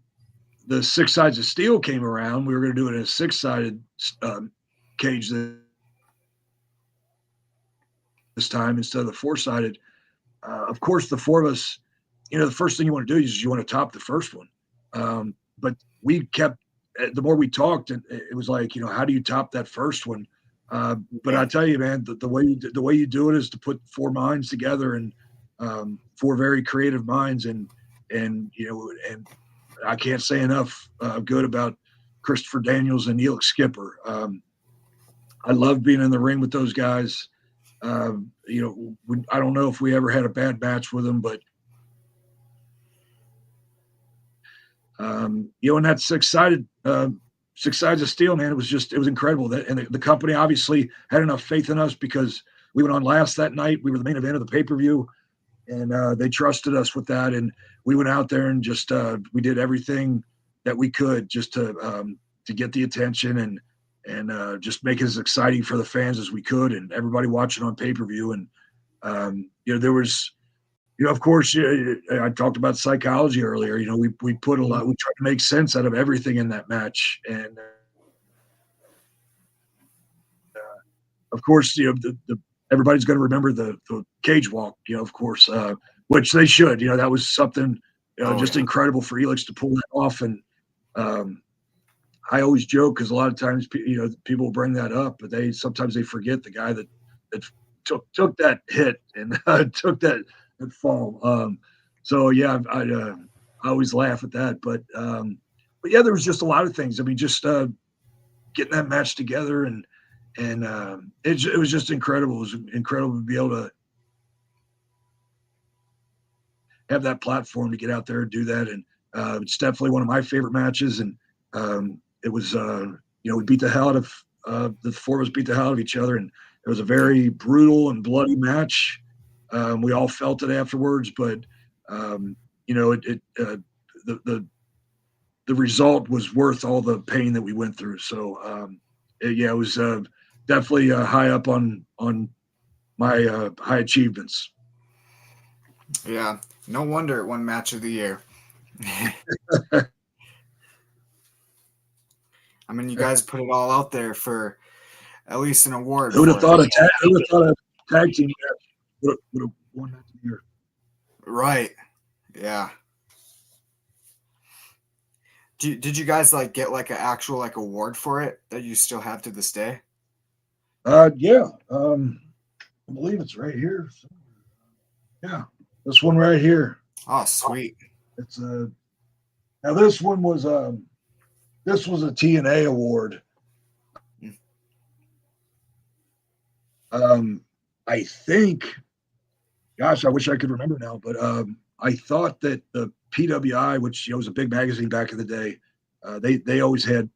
Six Sides of Steel came around, we were going to do it in a six-sided cage this time instead of the four-sided. Of course, the four of us, the first thing you want to do is you want to top the first one. But we kept, the more we talked, and it was like, how do you top that first one? But I tell you, man, the way you do it is to put four minds together, and four very creative minds, and I can't say enough good about Christopher Daniels and Elix Skipper. I love being in the ring with those guys. I don't know if we ever had a bad match with them, but in that six sides of steel, man, it was incredible. And the company obviously had enough faith in us because we went on last that night. We were the main event of the pay-per-view, and they trusted us with that. And we went out there and just we did everything that we could just to get the attention just make it as exciting for the fans as we could and everybody watching on pay-per-view. And there was, of course, I talked about psychology earlier. We put a lot. We tried to make sense out of everything in that match, and of course, everybody's going to remember the cage walk. Of course, which they should. That was something just incredible for Elix to pull that off. And I always joke because a lot of times people bring that up, but sometimes they forget the guy that took that hit and took that fall. So yeah, I always laugh at that. But yeah, there was just a lot of things. I mean, just getting that match together and it was just incredible. It was incredible to be able to have that platform to get out there and do that. And it's definitely one of my favorite matches. And it was, we beat the hell out of the four of us beat the hell out of each other, and it was a very brutal and bloody match. We all felt it afterwards, but the result was worth all the pain that we went through. So it was definitely high up on my high achievements. Yeah, no wonder it won Match of the Year. I mean, you guys put it all out there for at least an award. Who would have thought a tag team would have won Match of the Year? Right. Yeah. Did you guys get an actual award for it that you still have to this day? Yeah. I believe it's right here. Yeah, this one right here. Oh, sweet. It's now this one was this was a TNA award. I think, gosh, I wish I could remember now, but I thought that the PWI, which was a big magazine back in the day, they always had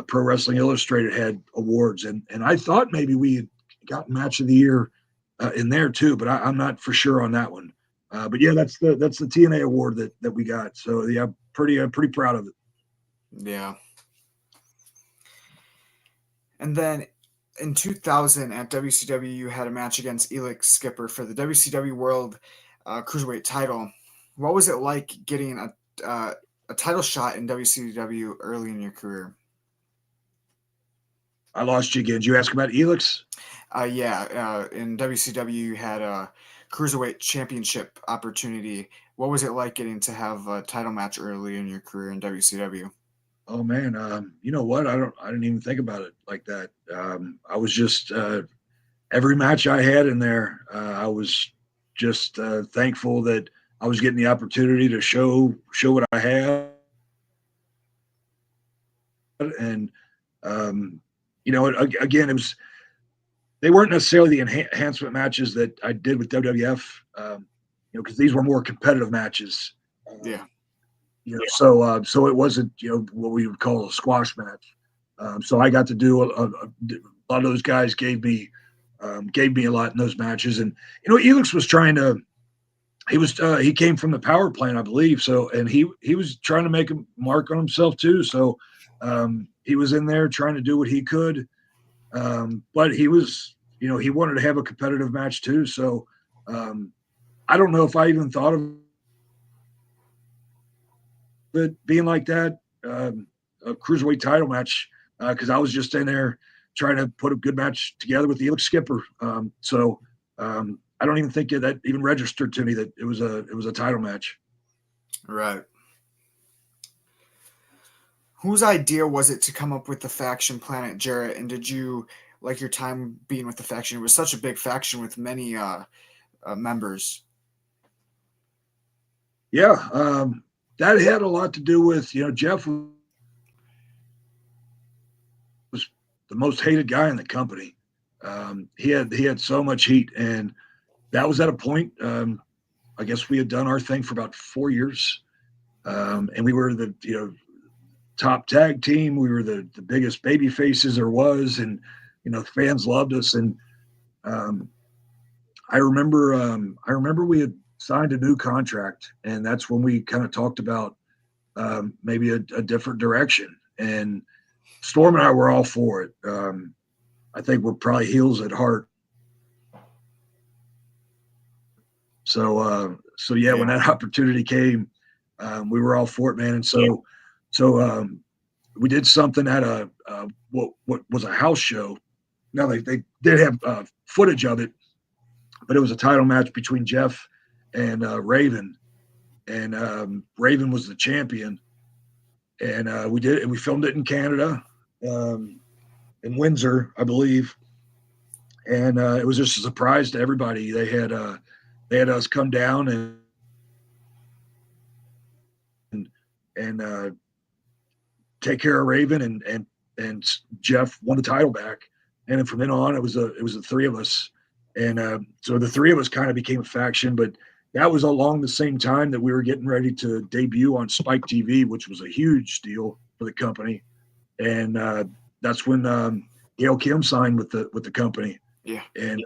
Pro Wrestling Illustrated had awards, and I thought maybe we had gotten Match of the Year in there too, but I'm not for sure on that one. But yeah, that's the TNA award that we got. So yeah, pretty proud of it. Yeah. And then in 2000 at WCW, you had a match against Elix Skipper for the WCW World Cruiserweight title. What was it like getting a title shot in WCW early in your career? I lost you again. Did you ask about Elix? Yeah. In WCW, you had a Cruiserweight Championship opportunity. What was it like getting to have a title match early in your career in WCW? Oh man, you know what? I didn't even think about it like that. I was just every match I had in there, I was just thankful that I was getting the opportunity to show what I had, and again, it was they weren't necessarily the enhancement matches that I did with WWF, because these were more competitive matches. Yeah. So it wasn't what we would call a squash match. So I got to do a lot of those guys gave me a lot in those matches, and Elix was trying to. He came from the power plant, I believe. So and he was trying to make a mark on himself too. So he was in there trying to do what he could, but he was he wanted to have a competitive match too. So I don't know if I even thought of it being like that, a cruiserweight title match, because I was just in there trying to put a good match together with the Elix Skipper. So I don't even think that even registered to me that it was a title match. Right. Whose idea was it to come up with the faction Planet Jarrett, and did you like your time being with the faction? It was such a big faction with many members. Yeah. That had a lot to do with, Jeff was the most hated guy in the company. He had so much heat, and that was at a point. I guess we had done our thing for about 4 years, and we were the top tag team. We were the biggest baby faces there was, and fans loved us. And I remember we had signed a new contract, and that's when we kind of talked about maybe a different direction. And Storm and I were all for it. I think we're probably heels at heart. So yeah, when that opportunity came, we were all for it, man. And so we did something at what was a house show. Now they did have footage of it, but it was a title match between Jeff and Raven, and Raven was the champion. And we filmed it in Canada, in Windsor, I believe. And it was just a surprise to everybody. They had us come down and take care of Raven, and Jeff won the title back. And then from then on, it was the three of us, and so the three of us kind of became a faction. But that was along the same time that we were getting ready to debut on Spike TV, which was a huge deal for the company. And that's when Gail Kim signed with the company. Yeah. And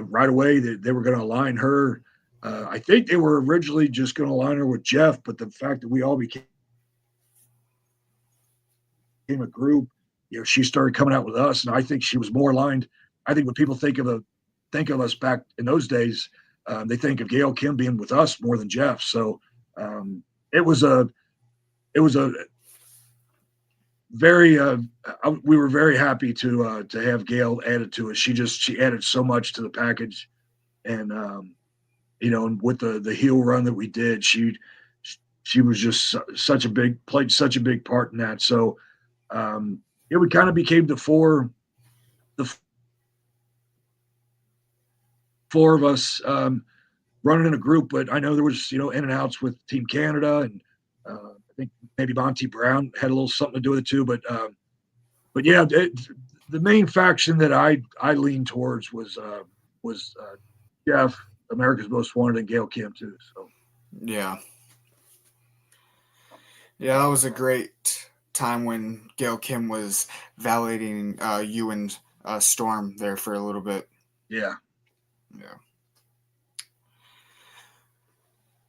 right away they were going to align her. I think they were originally just going to align her with Jeff, but the fact that we all became a group, she started coming out with us, and I think she was more aligned. I think when people think of us back in those days, they think of Gail Kim being with us more than Jeff. So it was a very we were very happy to have Gail added to it. She added so much to the package, and and with the heel run that we did, she was just played such a big part in that. So we kind of became the four of us running in a group. But I know there was in and outs with Team Canada, and I think maybe Monty Brown had a little something to do with it too. But yeah, the main faction that I leaned towards was Jeff, America's Most Wanted, and Gail Kim too. So yeah, that was a great time when Gail Kim was validating you and Storm there for a little bit. Yeah.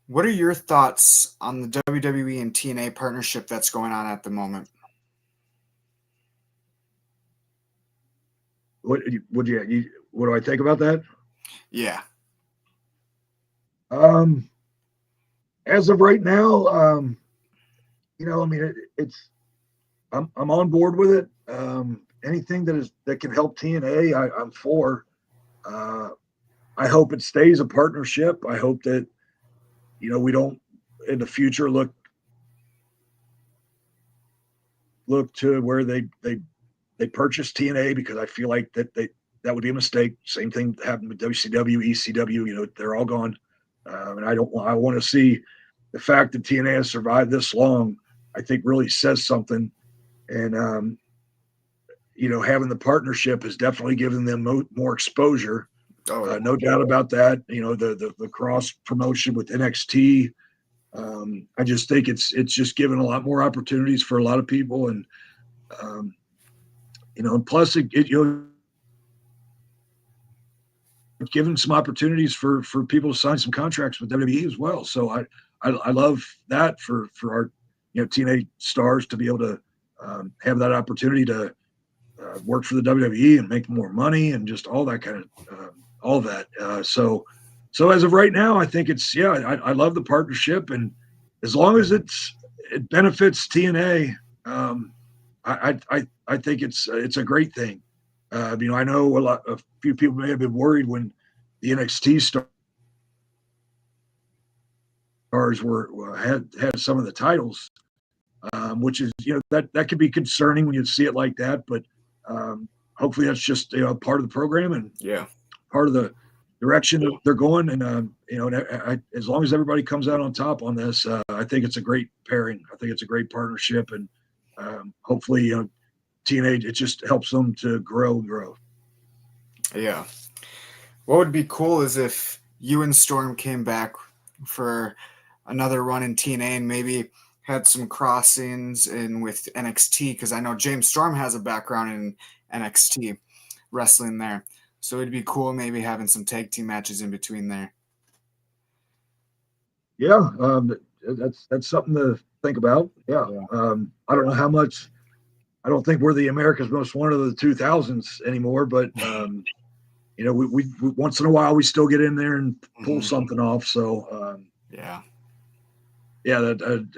What are your thoughts on the WWE and TNA partnership that's going on at the moment? What do I think about that? Yeah. As of right now, I'm on board with it. Anything that can help TNA, I'm for. I hope it stays a partnership. I hope that we don't in the future look to where they purchase TNA, because I feel like that would be a mistake. Same thing happened with WCW, ECW. They're all gone, and I want to see the fact that TNA has survived this long. I think really says something, and having the partnership has definitely given them more exposure. No doubt about that. The cross promotion with NXT. I just think it's just given a lot more opportunities for a lot of people, and and plus it given some opportunities for people to sign some contracts with WWE as well. So I love that for our TNA stars to be able to have that opportunity to work for the WWE and make more money and just all that kind of all that. So as of right now, I think I love the partnership, and as long as it benefits TNA, I think it's a great thing. I know a few people may have been worried when the NXT stars had some of the titles, which is that could be concerning when you see it like that. But hopefully that's just part of the program and part of the direction that they're going. And as long as everybody comes out on top on this, I think it's a great pairing. I think it's a great partnership, and hopefully TNA, it just helps them to grow. Yeah. What would be cool is if you and Storm came back for another run in TNA and maybe had some crossings in with NXT, because I know James Storm has a background in NXT wrestling there. So it'd be cool maybe having some tag team matches in between there. Yeah, that's something to think about. Yeah. I don't know how much I don't think we're the America's Most Wanted of the 2000s anymore, but you know, we once in a while we still get in there and pull something off. So yeah, that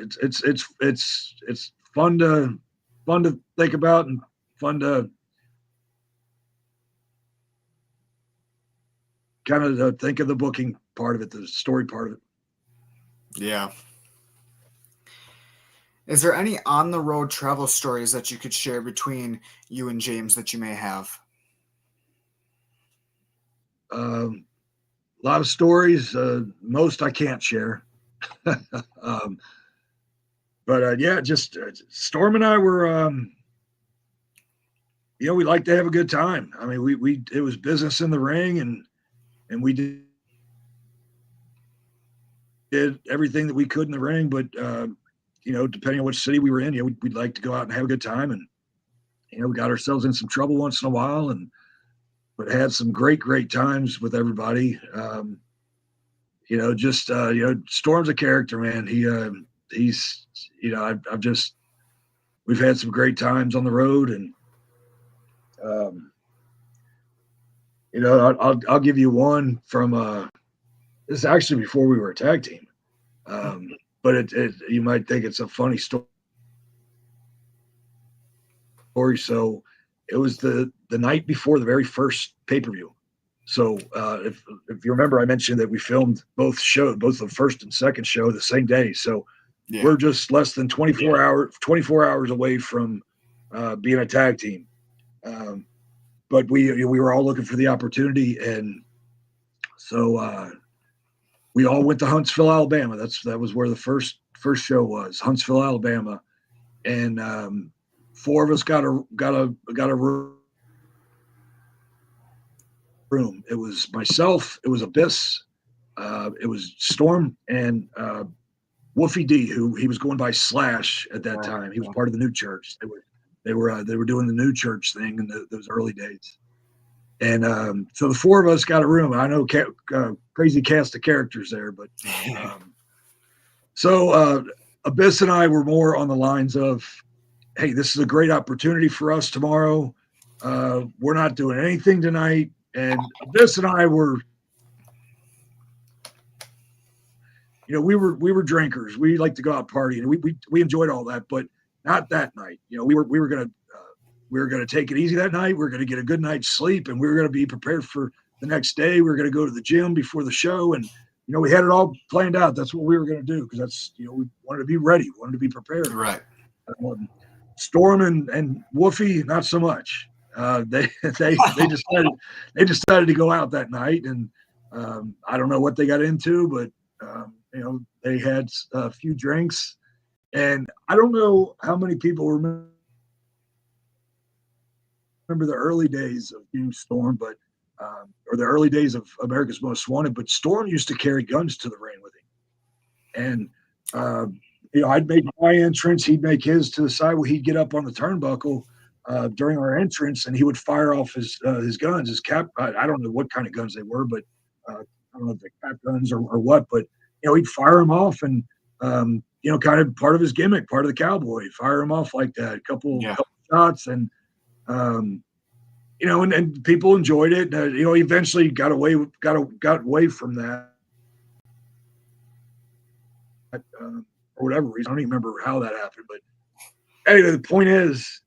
it's fun to think about and fun to kind of think of the booking part of it, the story part of it. yeah. Is there any on the road travel stories that you could share between you and James that you may have? A lot of stories. Most I can't share. But yeah, just Storm and I were, you know, we like to have a good time. I mean, we it was business in the ring, and we did everything that we could in the ring. But you know, depending on which city we were in, you know, we'd like to go out and have a good time. And you know, we got ourselves in some trouble once in a while, but had some great times with everybody. You know, just you know, Storm's a character, man. He's you know, I've just we've had some great times on the road, and you know, I'll give you one from this is actually before we were a tag team, but it you might think it's a funny story. So it was the night before the very first pay-per-view. So if you remember, I mentioned that we filmed both the first and second show the same day. So we're just less than 24 hours away from being a tag team. But we were all looking for the opportunity, and so we all went to Huntsville, Alabama. That was where the first show was, Huntsville, Alabama, and four of us got a room. It was myself, it was Abyss, it was Storm, and Wolfie D, who he was going by Slash at that time. He was part of the New Church. They were doing the New Church thing in those early days. And so the four of us got a room. I know crazy cast of characters there, but so Abyss and I were more on the lines of, hey, this is a great opportunity for us tomorrow. We're not doing anything tonight. And Abyss and I were, you know, we were drinkers. We like to go out partying. We enjoyed all that, but not that night. You know, we were gonna take it easy that night. We were gonna get a good night's sleep, and we were gonna be prepared for the next day. We were gonna go to the gym before the show, and you know, we had it all planned out. That's what we were gonna do, because that's, you know, we wanted to be ready, we wanted to be prepared. Right. Storm and Wolfie, not so much. They decided to go out that night, and I don't know what they got into, but you know, they had a few drinks, and I don't know how many people remember the early days of being Storm, but or the early days of America's Most Wanted. But Storm used to carry guns to the ring with him, and you know, I'd make my entrance, he'd make his to the side where he'd get up on the turnbuckle during our entrance, and he would fire off his guns, his cap. I don't know what kind of guns they were, but I don't know if they're cap guns or what. But you know, he'd fire them off, and you know, kind of part of his gimmick, part of the Cowboy, fire them off like that, a couple shots, and you know, and people enjoyed it. You know, he eventually got away from that. For whatever reason, I don't even remember how that happened. But anyway, the point is,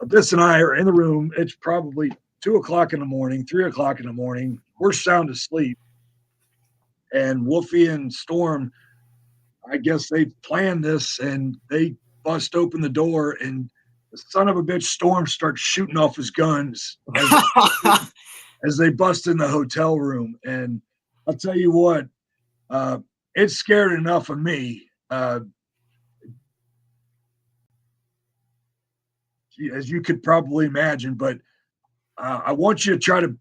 Abyss and I are in the room. It's probably 2 o'clock in the morning, 3 o'clock in the morning. We're sound asleep. And Wolfie and Storm, I guess they planned this, and they bust open the door, and the son of a bitch Storm starts shooting off his guns as they bust in the hotel room. And I'll tell you what, it scared enough of me, as you could probably imagine. But I want you to try to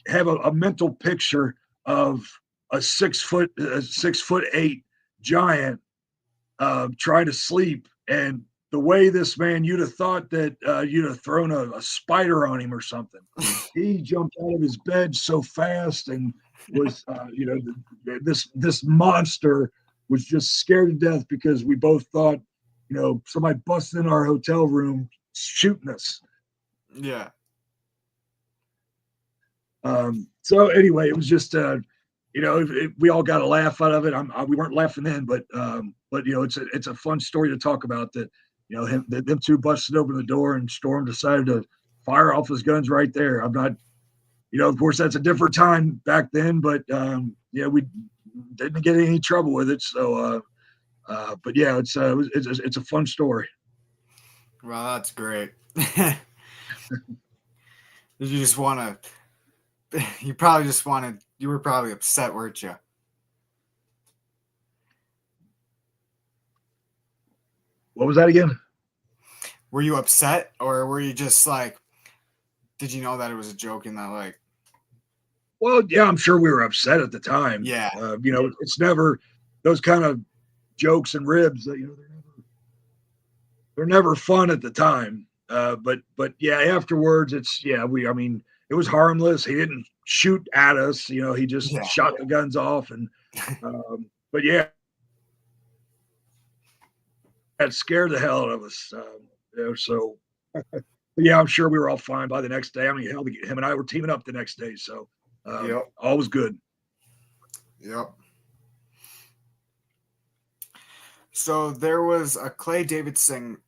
have a mental picture of a 6'8" giant trying to sleep, and the way this man, you'd have thought that you'd have thrown a spider on him or something. He jumped out of his bed so fast, and was you know, this monster was just scared to death, because we both thought somebody busted in our hotel room shooting us. Yeah. So anyway, it was just, we all got a laugh out of it. We weren't laughing then, but it's a fun story to talk about that, them two busted open the door and Storm decided to fire off his guns right there. I'm not, of course that's a different time back then, but we didn't get any trouble with it. So, but yeah, it's a fun story. Well, that's great. You just want to, you probably just wanted, you were probably upset, weren't you? What was that again? Were you upset, or were you just like, did you know that it was a joke and that, like? Well, yeah, I'm sure we were upset at the time. Yeah. It's never those kind of jokes and ribs that, they're never fun at the time. But yeah, afterwards it was harmless. He didn't shoot at us, he just shot the guns off. And, but yeah, that scared the hell out of us. So yeah, I'm sure we were all fine by the next day. I mean, hell, him and I were teaming up the next day. So all was good. Yep. So there was a Clay Davidson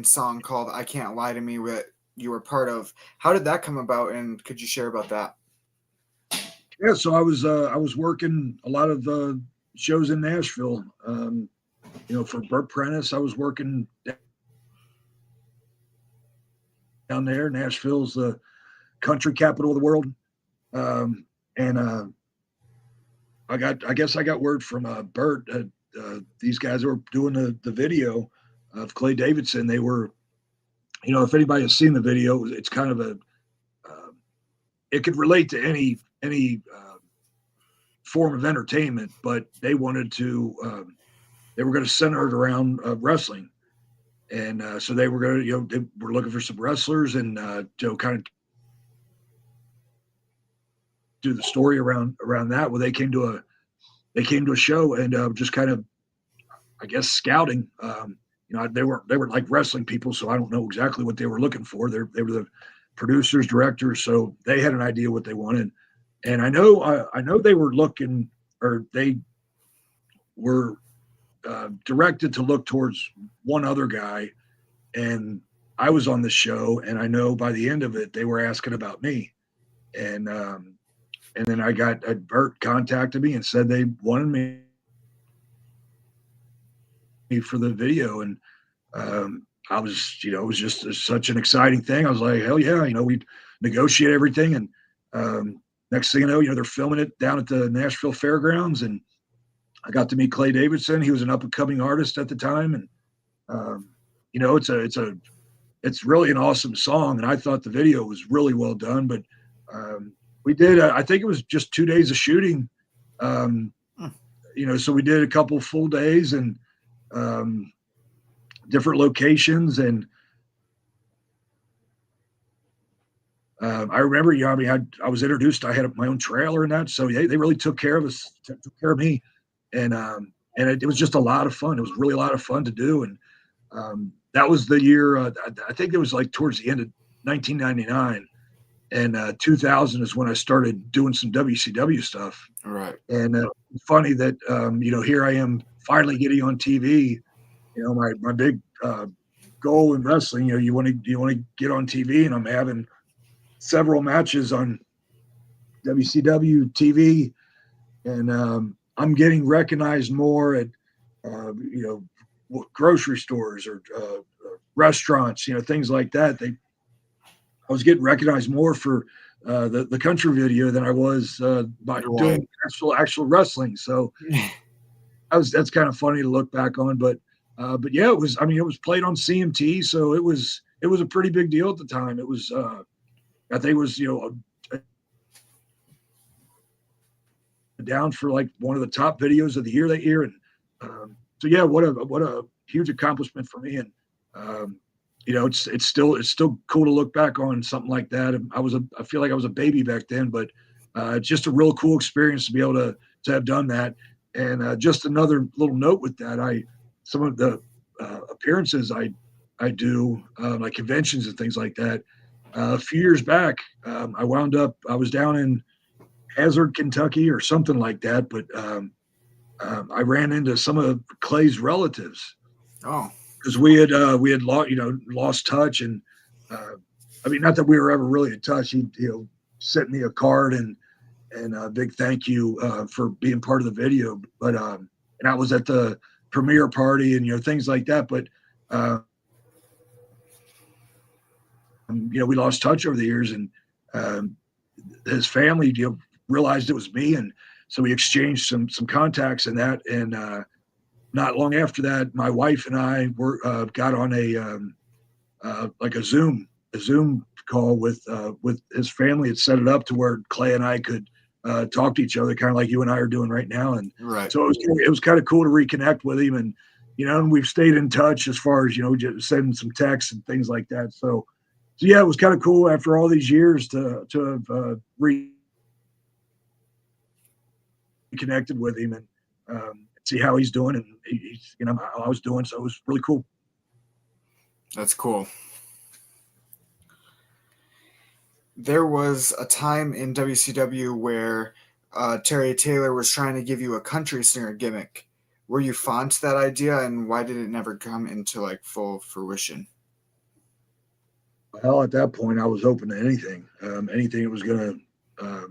song called "I Can't Lie to Me" that you were part of. How did that come about, and could you share about that? Yeah, so I was working a lot of shows in Nashville. For Burt Prentice, I was working down there. Nashville's the country capital of the world, and I guess I got word from Burt. These guys were doing the video of Clay Davidson. They were, if anybody has seen the video, it's kind of it could relate to any form of entertainment, but they wanted to, they were going to center it around wrestling. And so they were going to, they were looking for some wrestlers and, kind of do the story around that. Well, they came to a show and just kind of, I guess, scouting. They weren't like wrestling people, so I don't know exactly what they were looking for. They were the producers, directors, so they had an idea what they wanted. And I know they were looking, or they were directed to look towards one other guy. And I was on the show, and I know by the end of it, they were asking about me. And then I got Bert contacted me and said they wanted me for the video. And I was, it was just such an exciting thing. I was like, hell yeah, we negotiate everything. And next thing you know, they're filming it down at the Nashville Fairgrounds. And I got to meet Clay Davidson. He was an up and coming artist at the time. And, it's really an awesome song. And I thought the video was really well done, but we did, I think it was just 2 days of shooting. So we did a couple full days and different locations. And I remember, I was introduced, I had my own trailer and that. So they really took care of us, took care of me. And it was just a lot of fun. It was really a lot of fun to do. And that was the year, I think it was like towards the end of 1999. And 2000 is when I started doing some WCW stuff. All right. And it's funny that, here I am finally getting on TV. My big goal in wrestling, you want to get on TV, and I'm having several matches on WCW TV. And I'm getting recognized more at, grocery stores or restaurants, things like that. I was getting recognized more for the country video than I was by doing actual wrestling. So that's kind of funny to look back on. But yeah, it was played on CMT, so it was a pretty big deal at the time. It was I think it was down for like one of the top videos of the year that year. And so yeah, what a huge accomplishment for me. And it's still cool to look back on something like that. And I feel like I was a baby back then, but it's just a real cool experience to be able to have done that. And just another little note with that, some of the appearances I do, like conventions and things like that. A few years back, I was down in Hazard, Kentucky, or something like that. But I ran into some of Clay's relatives Oh, because we had lost touch, and I mean, not that we were ever really in touch. He sent me a card and a big thank you for being part of the video. But and I was at the premiere party and things like that. But we lost touch over the years, and his family realized it was me, and so we exchanged some contacts and that. And not long after that, my wife and I got on like a Zoom call with his family. Had set it up to where Clay and I could talk to each other, kind of like you and I are doing right now. And right. so it was kind of cool to reconnect with him, and and we've stayed in touch as far as just sending some texts and things like that. So yeah, it was kind of cool after all these years to have reconnected with him and see how he's doing, and he's how I was doing. So it was really cool. That's cool. There was a time in WCW where Terry Taylor was trying to give you a country singer gimmick. Were you fond to that idea, and why did it never come into like full fruition? Well, at that point, I was open to anything. Anything that was going to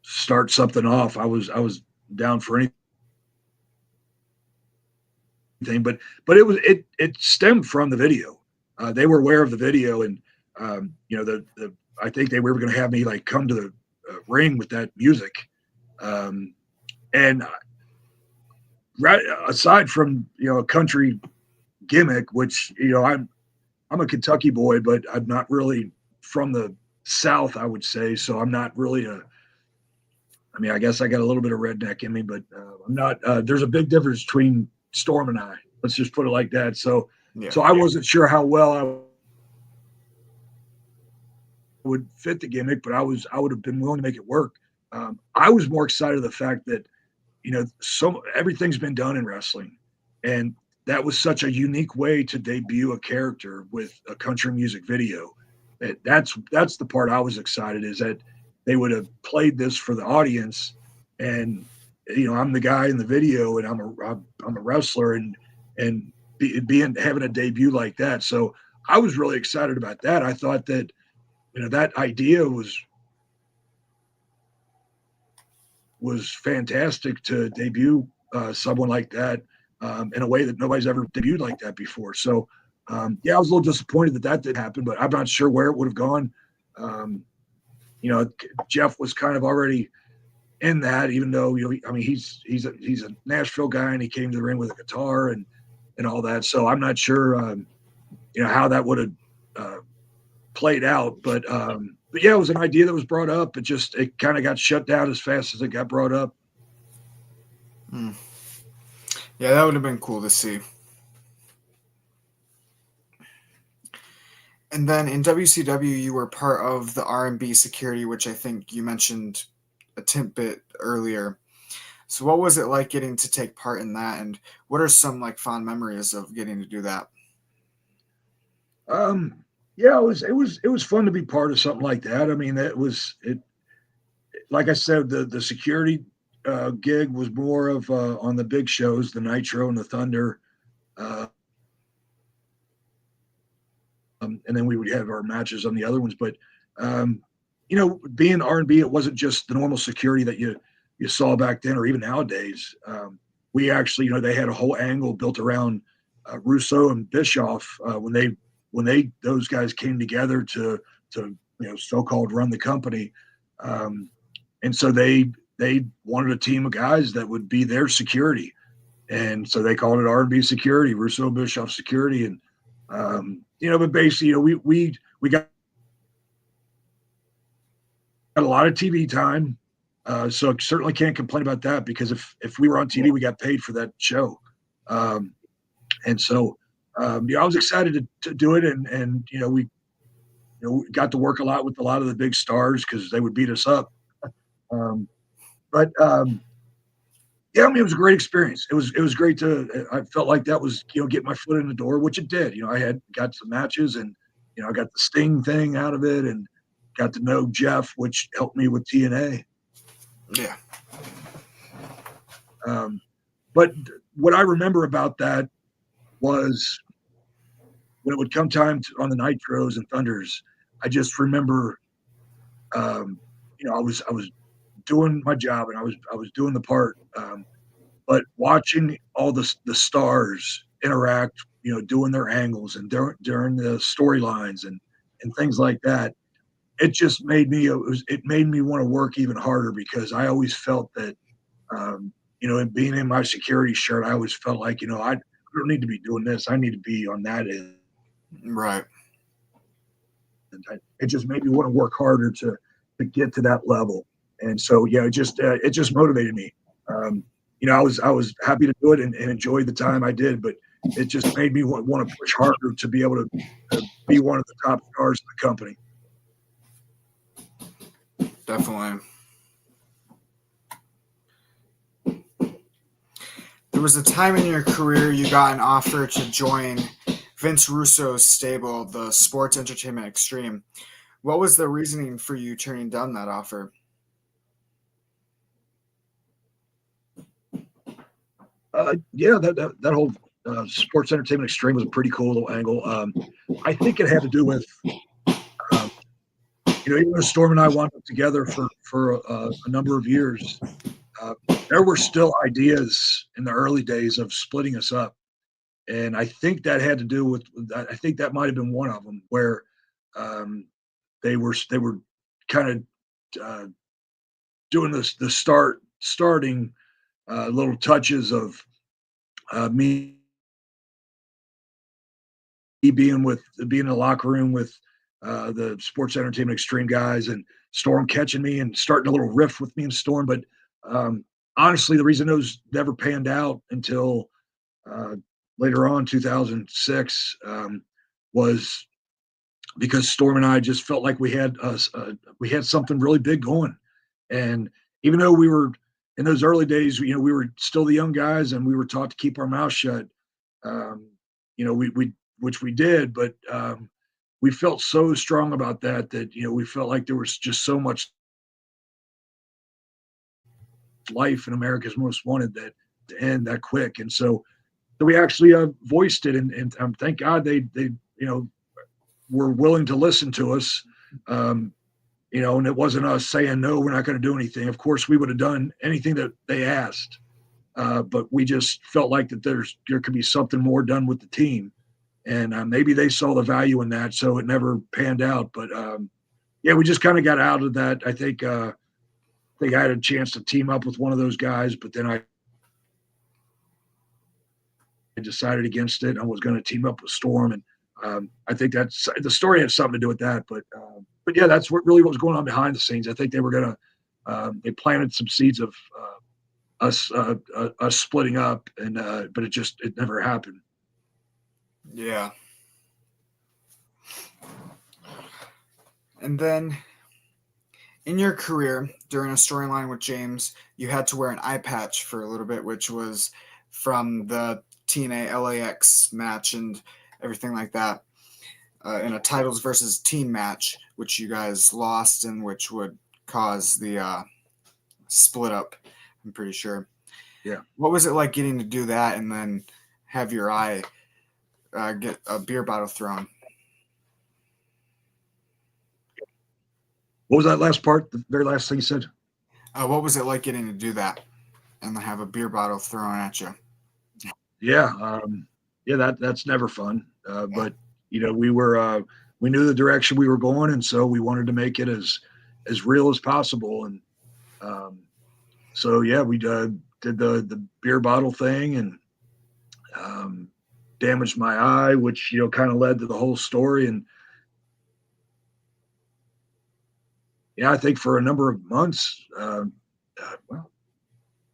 start something off, I was down for anything. But it stemmed from the video. They were aware of the video, and I think they were going to have me like come to the ring with that music. And right aside from a country gimmick, which I'm a Kentucky boy, but I'm not really from the South, I would say. So I'm not really I guess I got a little bit of redneck in me, but I'm not. There's a big difference between Storm and I. Let's just put it like that. So I wasn't sure how well I would fit the gimmick, but I would have been willing to make it work. I was more excited of the fact that everything's been done in wrestling, and that was such a unique way to debut a character with a country music video. That's the part I was excited, is that they would have played this for the audience, and I'm the guy in the video, and I'm a wrestler, and having a debut like that. So I was really excited about that. I thought that that idea was fantastic to debut someone like that in a way that nobody's ever debuted like that before. So I was a little disappointed that didn't happen, but I'm not sure where it would have gone. Jeff was kind of already in that, even though he's a Nashville guy, and he came to the ring with a guitar and all that. So I'm not sure how that would have played out, but yeah, it was an idea that was brought up. It kind of got shut down as fast as it got brought up. Yeah, that would have been cool to see. And then in WCW, you were part of the R&B security, which I think you mentioned a tidbit earlier. So what was it like getting to take part in that, and what are some like fond memories of getting to do that? Yeah, it was fun to be part of something like that. I mean, like I said, the security gig was more of on the big shows, the Nitro and the Thunder. And then we would have our matches on the other ones. But being R&B, it wasn't just the normal security that you saw back then, or even nowadays. We actually, they had a whole angle built around Russo and Bischoff when those guys came together to so-called run the company. And so they wanted a team of guys that would be their security. And so they called it R&B security, Russo Bischoff security. And but basically, we got a lot of TV time, so certainly can't complain about that, because if we were on TV, we got paid for that show, and so I was excited to do it, and we got to work a lot with a lot of the big stars because they would beat us up, but Yeah, I mean, it was a great experience. It was great to. I felt like that was get my foot in the door, which it did. I had got some matches, and I got the Sting thing out of it, and got to know Jeff, which helped me with TNA. Yeah. But what I remember about that was when it would come time on the Nitros and Thunders, I just remember, I was doing my job and I was doing the part, but watching all the stars interact, doing their angles and during the storylines and things like that, it just made me it made me want to work even harder because I always felt that, and being in my security shirt, I always felt like I don't need to be doing this. I need to be on that end. Right. It just made me want to work harder to get to that level. And so, yeah, it just motivated me. I was happy to do it and enjoyed the time I did, but it just made me want to push harder to be able to be one of the top stars in the company. Definitely. There was a time in your career you got an offer to join Vince Russo's stable, the Sports Entertainment Extreme. What was the reasoning for you turning down that offer? Yeah, that whole Sports Entertainment Extreme was a pretty cool little angle. I think it had to do with, even though Storm and I wound up together for a number of years, there were still ideas in the early days of splitting us up. And I think that had to do with, I think that might have been one of them where they were kind of doing the starting little touches of me being in the locker room with the Sports Entertainment Extreme guys and Storm catching me and starting a little riff with me and Storm. But honestly, the reason those never panned out until later on, 2006, was because Storm and I just felt like we had something really big going. And even though we were in those early days, we were still the young guys and we were taught to keep our mouth shut. Which we did, but we felt so strong about that we felt like there was just so much life in America's Most Wanted that to end that quick. And so we actually voiced it, and thank God they were willing to listen to us. And it wasn't us saying no, we're not going to do anything. Of course, we would have done anything that they asked, but we just felt like that there could be something more done with the team, and maybe they saw the value in that, so it never panned out. But yeah, we just kind of got out of that. I think I had a chance to team up with one of those guys, but then I decided against it. I was going to team up with Storm, and I think that's the story had something to do with that. But yeah, that's what was going on behind the scenes. I think they were going to they planted some seeds of us splitting up, and but it never happened. Yeah. And then in your career, during a storyline with James, you had to wear an eye patch for a little bit, which was from the TNA LAX match and everything like that, in a titles versus team match, which you guys lost and which would cause the split up, I'm pretty sure. Yeah. What was it like getting to do that and then have your eye get a beer bottle thrown? What was that last part? The very last thing you said? What was it like getting to do that and have a beer bottle thrown at you? Yeah. That's never fun. But we knew the direction we were going, and so we wanted to make it as real as possible. And so yeah, we did the beer bottle thing and damaged my eye, which kind of led to the whole story. And yeah, I think for a number of months, well, I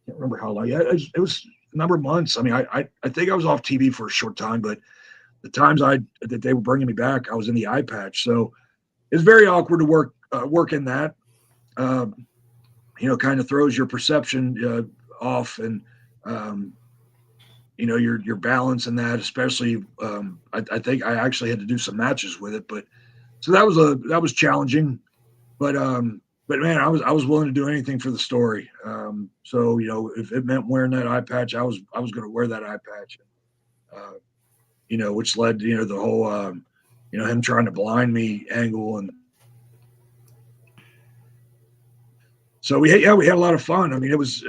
can't remember how long. Yeah, it was a number of months. I mean, I think I was off TV for a short time, but the times that they were bringing me back, I was in the eye patch. So it's very awkward to work in that. Kind of throws your perception off, and your balance in that, especially. I think I actually had to do some matches with it, but so that was challenging. But man, I was willing to do anything for the story. So if it meant wearing that eye patch, I was going to wear that eye patch. Which led to the whole him trying to blind me angle, and so we had a lot of fun. I mean, it was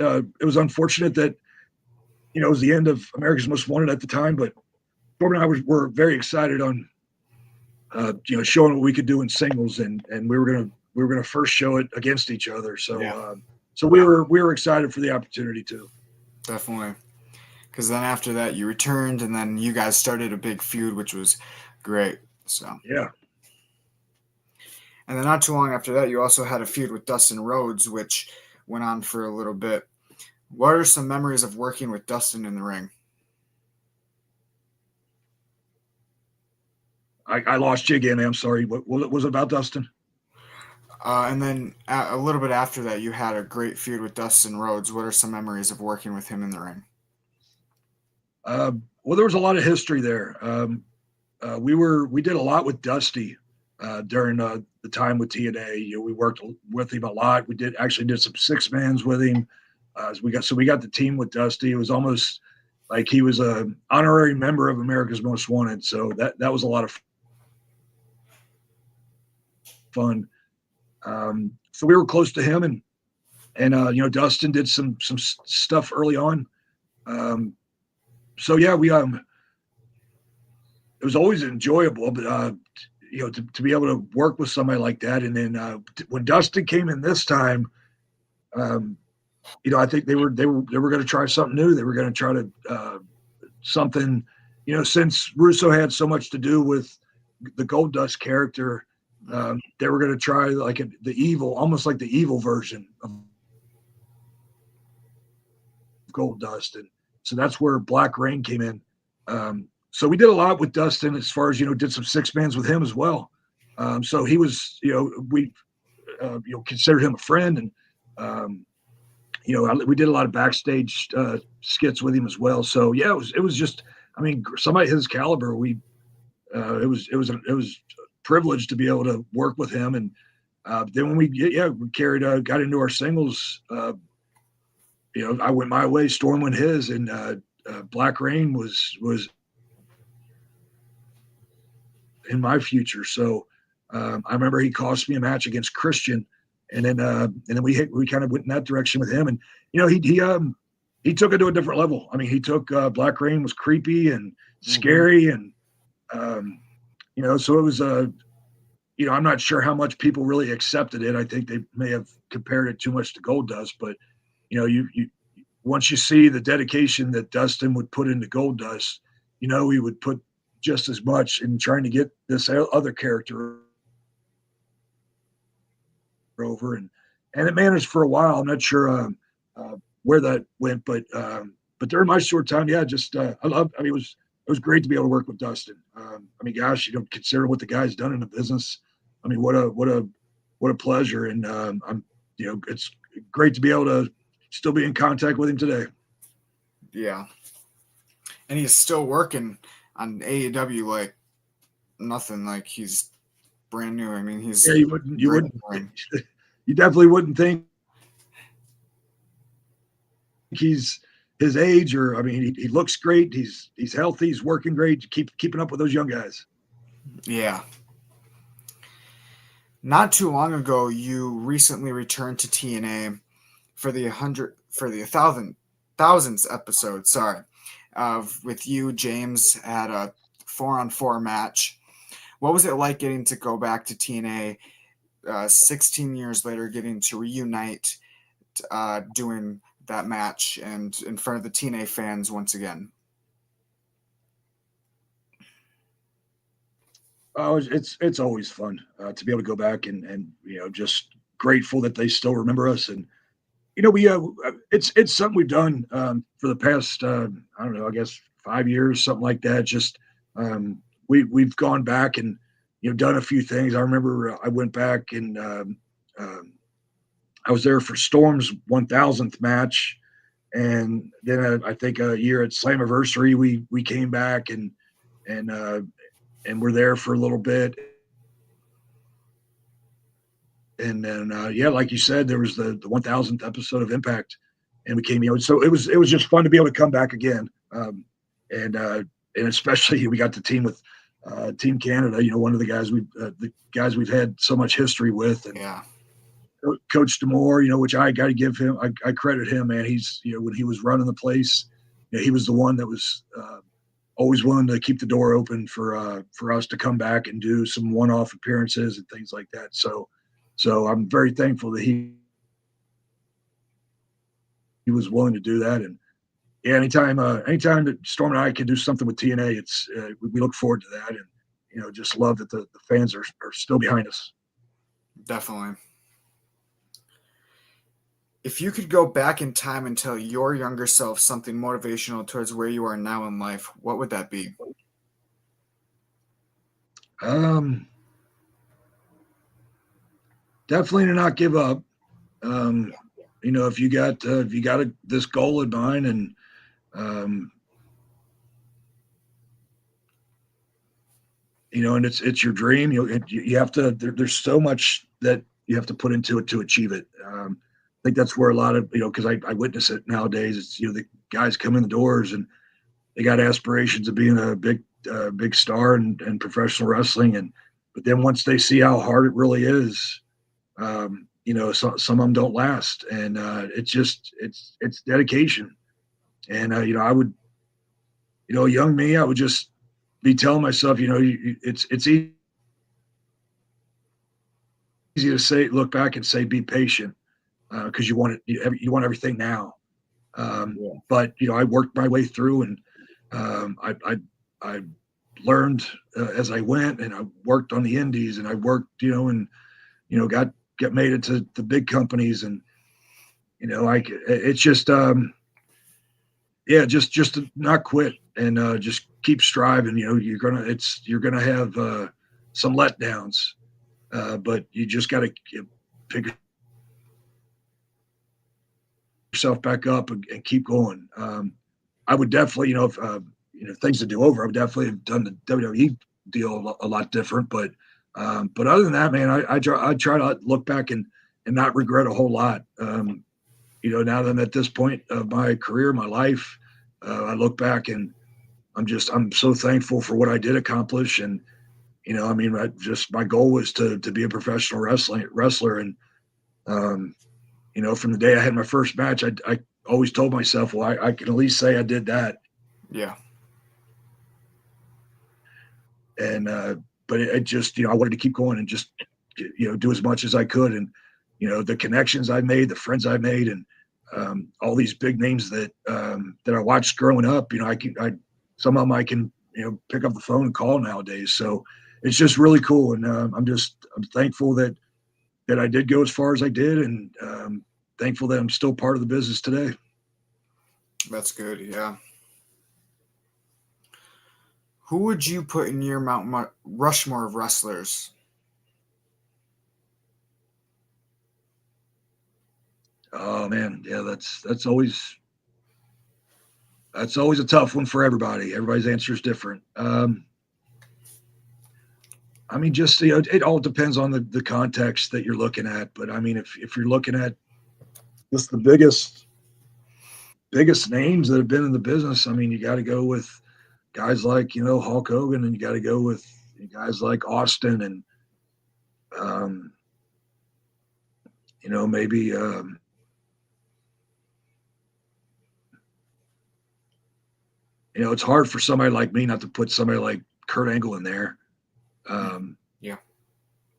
unfortunate that it was the end of America's Most Wanted at the time, but Corbin and I were very excited on showing what we could do in singles, and we were gonna first show it against each other. So yeah. So we were excited for the opportunity too. Definitely. Because then after that you returned, and then you guys started a big feud, which was great. So yeah. And then not too long after that, you also had a feud with Dustin Rhodes, which went on for a little bit. What are some memories of working with Dustin in the ring? I lost you again. I'm sorry. What was it about Dustin? And then a little bit after that, you had a great feud with Dustin Rhodes. What are some memories of working with him in the ring? Well, there was a lot of history there. We did a lot with Dusty during the time with TNA. We worked with him a lot. We did some 6-mans with him. We got the team with Dusty. It was almost like he was an honorary member of America's Most Wanted. So that was a lot of fun. So we were close to him, and Dustin did some stuff early on. So yeah, it was always enjoyable, but to be able to work with somebody like that. And then when Dustin came in this time, I think they were going to try something new. They were going to try to something, since Russo had so much to do with the Goldust character. They were going to try almost like the evil version of Goldust, and so that's where Black Rain came in. So we did a lot with Dustin as far as did some 6-mans with him as well. So he was we considered him a friend, and we did a lot of backstage skits with him as well. So yeah, it was just, I mean, somebody his caliber, it was a privilege to be able to work with him. And then when we got into our singles, I went my way, Storm went his, and Black Rain was in my future. So I remember he cost me a match against Christian, and then we kind of went in that direction with him, and he took it to a different level. I mean, he took Black Rain was creepy and scary, and so it was I'm not sure how much people really accepted it. I think they may have compared it too much to Goldust, but you once you see the dedication that Dustin would put into Goldust, he would put just as much in trying to get this other character over, and it managed for a while. I'm not sure where that went, but during my short time, yeah, just it was great to be able to work with Dustin. I mean, gosh, consider what the guy's done in the business. I mean, what a pleasure, and it's great to be able to still be in contact with him today. Yeah, and he's still working on AEW like nothing. Like he's brand new. I mean, he's you definitely wouldn't think he's his age, or I mean, he looks great. He's healthy. He's working great. Keeping up with those young guys. Yeah. Not too long ago, you recently returned to TNA for the 1000th episode. Sorry, with you, James, at a 4-on-4 match. What was it like getting to go back to TNA 16 years later, getting to reunite, doing that match and in front of the TNA fans once again? Oh, it's always fun to be able to go back and just grateful that they still remember us. And we it's something we've done for the past I don't know, I guess 5 years, something like that. Just we've gone back and done a few things. I remember I went back and I was there for Storm's 1000th match, And then I think a year at Slammiversary, we came back and we're there for a little bit. And then yeah, like you said, there was the 1000th episode of Impact, and we came, so it was just fun to be able to come back again. And especially we got the team with Team Canada, one of the guys we've had so much history with, and Yeah. Coach Demore, which I got to give him, I credit him, man. He's, when he was running the place, he was the one that was always willing to keep the door open for us to come back and do some one-off appearances and things like that. So I'm very thankful that he was willing to do that. And yeah, anytime that Storm and I can do something with TNA, it's we look forward to that, and just love that the fans are still behind us. Definitely. If you could go back in time and tell your younger self something motivational towards where you are now in life, what would that be? Definitely to not give up. If you got this goal in mind, and and it's your dream, you have to. There's so much that you have to put into it to achieve it. I think that's where a lot of because I witness it nowadays. It's the guys come in the doors and they got aspirations of being a big star and professional wrestling, but then once they see how hard it really is, some of them don't last, and it's dedication. And I would, young me, I would just be telling myself, it's easy to say, look back and say, be patient, because you want it, you want everything now. But I worked my way through, and I learned as I went, and I worked on the indies, and I worked, and got made it to the big companies, and it's just just to not quit, and just keep striving. You're gonna have some letdowns, but you just got to pick yourself back up and keep going. I would definitely, if things to do over, I would definitely have done the WWE deal a lot different. But other than that, man, I try to look back and not regret a whole lot. Now that I'm at this point of my career, my life, I look back and I'm so thankful for what I did accomplish. And my goal was to be a professional wrestler, and from the day I had my first match, I always told myself, well, I can at least say I did that. Yeah. And but it just I wanted to keep going and just do as much as I could, and the connections I made, the friends I made, and all these big names that I watched growing up. Some of them I can pick up the phone and call nowadays. So it's just really cool, and I'm thankful that I did go as far as I did, and thankful that I'm still part of the business today. That's good. Yeah. Who would you put in your Mount Rushmore of wrestlers? Oh man, yeah, that's always a tough one for everybody. Everybody's answer is different. Just it all depends on the context that you're looking at. But if you're looking at just the biggest names that have been in the business, you got to go with guys like Hulk Hogan, and you got to go with guys like Austin, and maybe it's hard for somebody like me not to put somebody like Kurt Angle in there. Yeah.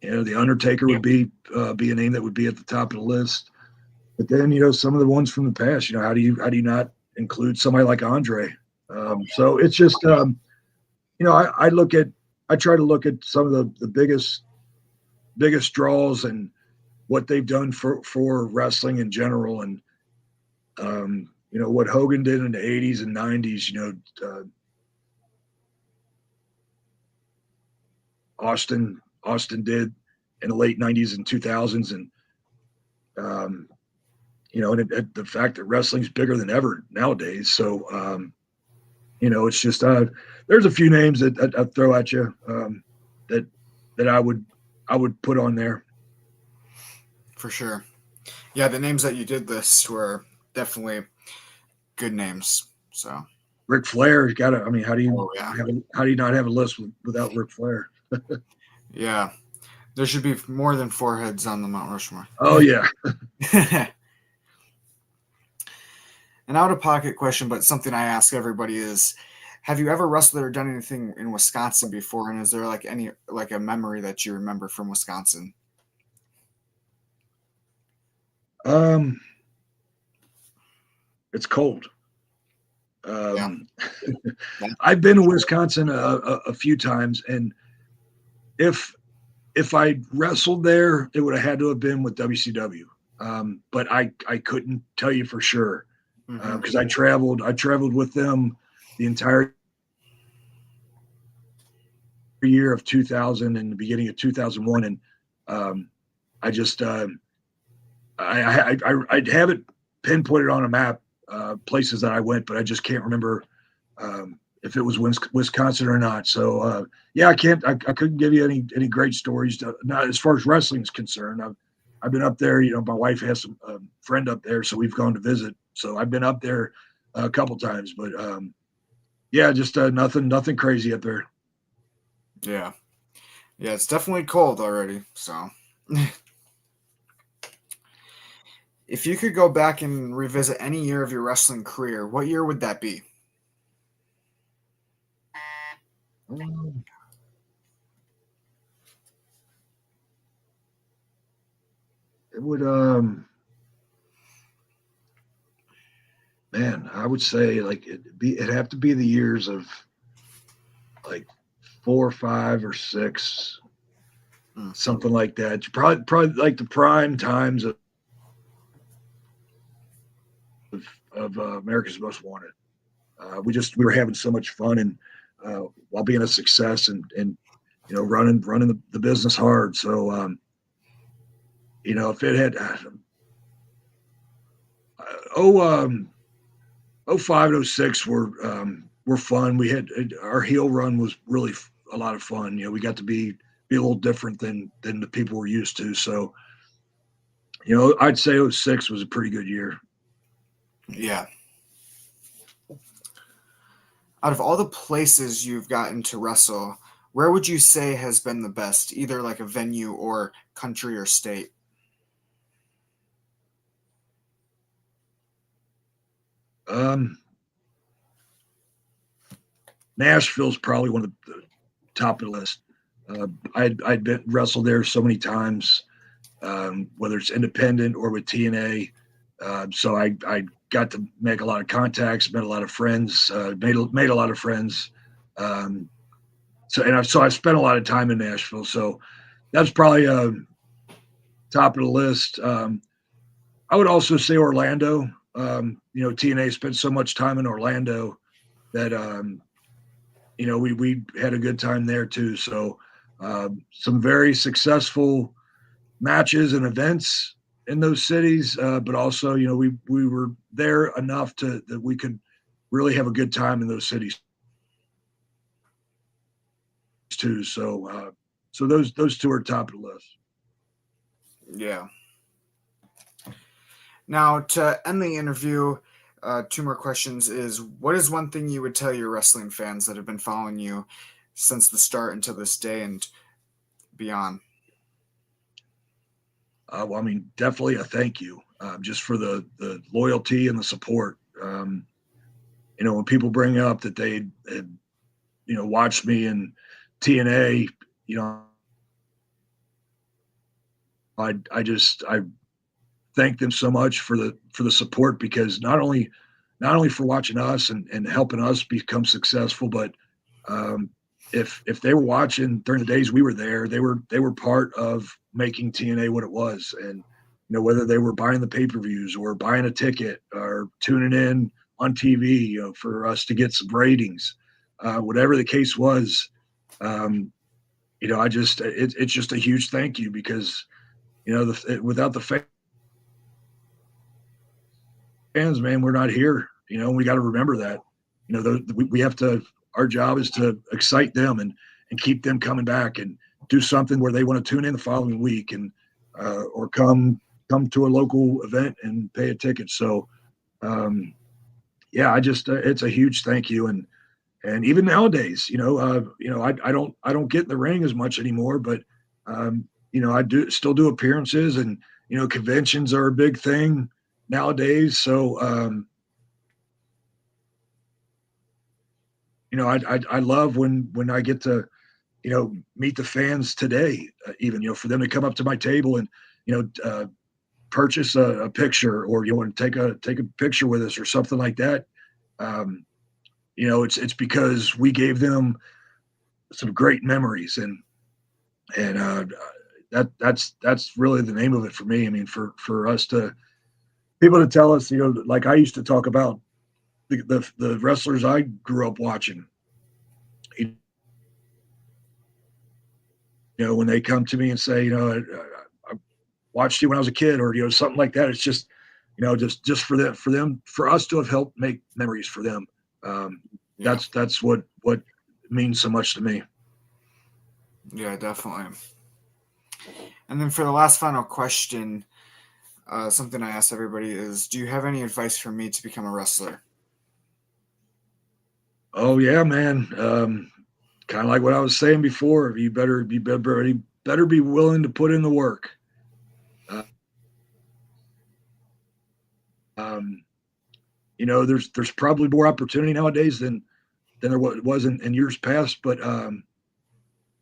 The Undertaker would be a name that would be at the top of the list. But then some of the ones from the past, how do you not include somebody like Andre? So it's just I try to look at some of the biggest draws and what they've done for wrestling in general, and what Hogan did in the 80s and 90s. Austin did in the late 90s and 2000s, and the fact that wrestling's bigger than ever nowadays. So, it's just there's a few names that I throw at you that I would put on there. For sure. Yeah, the names that you did list were definitely good names. So Ric Flair got to. I mean, how do you not have a list without Ric Flair? Yeah, there should be more than 4 heads on the Mount Rushmore. Oh yeah. An out-of-pocket question, but something I ask everybody is, have you ever wrestled or done anything in Wisconsin before? And is there a memory that you remember from Wisconsin? It's cold. Yeah. I've been to Wisconsin a few times, and if I wrestled there, it would have had to have been with WCW. But I couldn't tell you for sure because I traveled with them the entire year of 2000 and the beginning of 2001, and I just I have it pinpointed on a map, places that I went, but I just can't remember if it was Wisconsin or not. So yeah, I couldn't give you any great stories. Not as far as wrestling is concerned. I've been up there. My wife has a friend up there, so we've gone to visit. So I've been up there a couple times, but yeah, just nothing crazy up there. Yeah, it's definitely cold already. So, if you could go back and revisit any year of your wrestling career, what year would that be? It would man, I would say like it'd have to be the years of like 4, 5, or 6, something like that. Probably like the prime times of America's Most Wanted. We were having so much fun, and while being a success, and running the business hard. So if it had 05 and 06 were fun. We had our heel run was really a lot of fun. We got to be a little different than the people were used to. So I'd say 06 was a pretty good year. Yeah. Out of all the places you've gotten to wrestle, where would you say has been the best, either like a venue or country or state? Nashville's probably one of the top of the list. I'd been wrestled there so many times, whether it's independent or with TNA. So I got to make a lot of contacts, met a lot of friends, made a lot of friends. So I spent a lot of time in Nashville. So that's probably top of the list. I would also say Orlando. TNA spent so much time in Orlando that we had a good time there too. So some very successful matches and events in those cities, but also we were there enough that we could really have a good time in those cities too. So those two are top of the list. Yeah. Now, to end the interview, 2 more questions is, what is one thing you would tell your wrestling fans that have been following you since the start until this day and beyond? Well, I mean, definitely a thank you, just for the loyalty and the support. When people bring up that they had, watched me in TNA, I thank them so much for the support, because not only for watching us and helping us become successful, but if they were watching during the days we were there, they were part of making TNA what it was. And whether they were buying the pay-per-views or buying a ticket or tuning in on TV, for us to get some ratings, whatever the case was, it's just a huge thank you, because without the fans, man, we're not here. We got to remember that. We have to. Our job is to excite them and keep them coming back and do something where they want to tune in the following week and or come to a local event and pay a ticket. So yeah, I just it's a huge thank you. And even nowadays, I don't get in the ring as much anymore, but I do still do appearances, and conventions are a big thing nowadays. So I love when I get to meet the fans today, even for them to come up to my table and purchase a picture, or you want to take a picture with us or something like that. It's because we gave them some great memories, and that's really the name of it for me. I mean, for us to people to tell us, like I used to talk about the wrestlers I grew up watching. When they come to me and say, I watched you when I was a kid, or something like that. It's just just for us to have helped make memories for them. Yeah. That's what means so much to me. Yeah, definitely. And then for the last final question, something I ask everybody is, do you have any advice for me to become a wrestler? Oh yeah, man. Kind of like what I was saying before. You better be willing to put in the work. There's probably more opportunity nowadays than there was in years past, but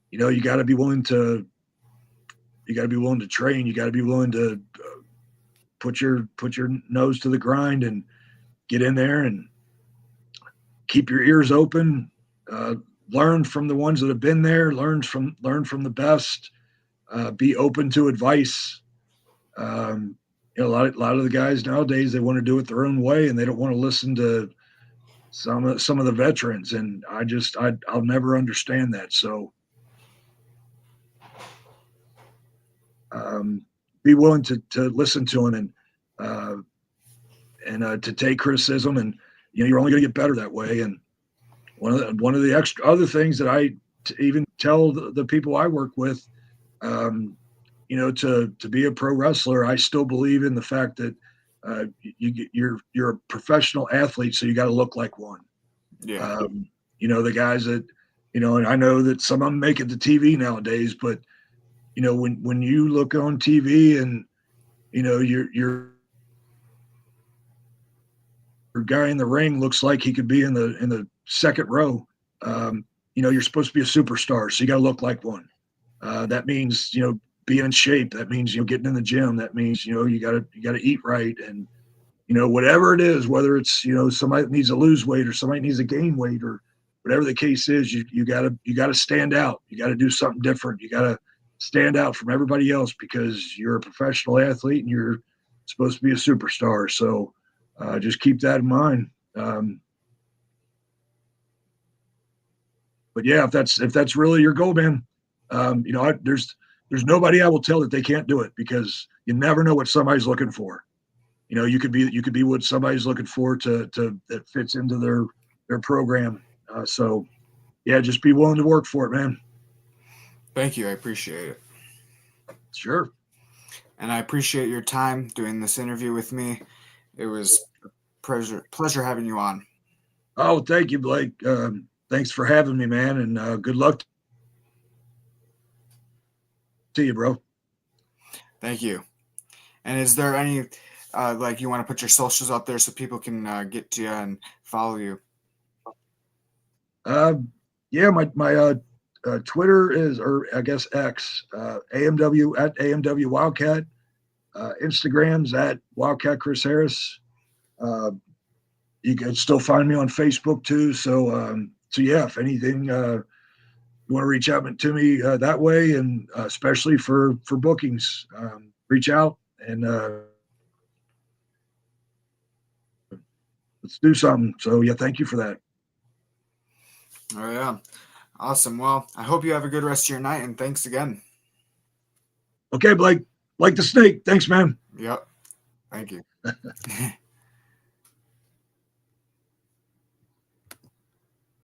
you got to be willing to train. You got to be willing to put your nose to the grind and get in there and keep your ears open. Learn from the ones that have been there. Learn from the best. Be open to advice. A lot of the guys nowadays, they want to do it their own way, and they don't want to listen to some of the veterans. And I'll never understand that. So be willing to listen to them and to take criticism, and you're only going to get better that way. And one of the extra other things that I even tell the people I work with, to be a pro wrestler, I still believe in the fact that you're a professional athlete, so you got to look like one. Yeah. The guys that, and I know that some of them make it to TV nowadays, but when you look on TV and your guy in the ring looks like he could be in the second row, you're supposed to be a superstar, so you got to look like one. That means being in shape. That means getting in the gym. That means you got to eat right, and whatever it is, whether it's somebody that needs to lose weight or somebody needs to gain weight, or whatever the case is, you got to stand out. You got to do something different. You got to stand out from everybody else, because you're a professional athlete and you're supposed to be a superstar. So just keep that in mind. But yeah, if that's really your goal, man, there's nobody I will tell that they can't do it, because you never know what somebody's looking for. You could be what somebody's looking for to that fits into their program. So yeah, just be willing to work for it, man. Thank you. I appreciate it. Sure. And I appreciate your time doing this interview with me. It was a pleasure having you on. Oh, thank you, Blake. Thanks for having me, man, and good luck to you, bro. Thank you. And is there any you want to put your socials out there so people can get to you and follow you? Yeah, my Twitter is, or I guess X, AMW at AMW Wildcat. Instagram's at Wildcat Chris Harris. You can still find me on Facebook too. So yeah, if anything, you want to reach out to me that way, and especially for bookings, reach out and let's do something. So yeah, thank you for that. Oh yeah, awesome. Well, I hope you have a good rest of your night, and thanks again. Okay, Blake, like the snake. Thanks, man. Yep. Thank you.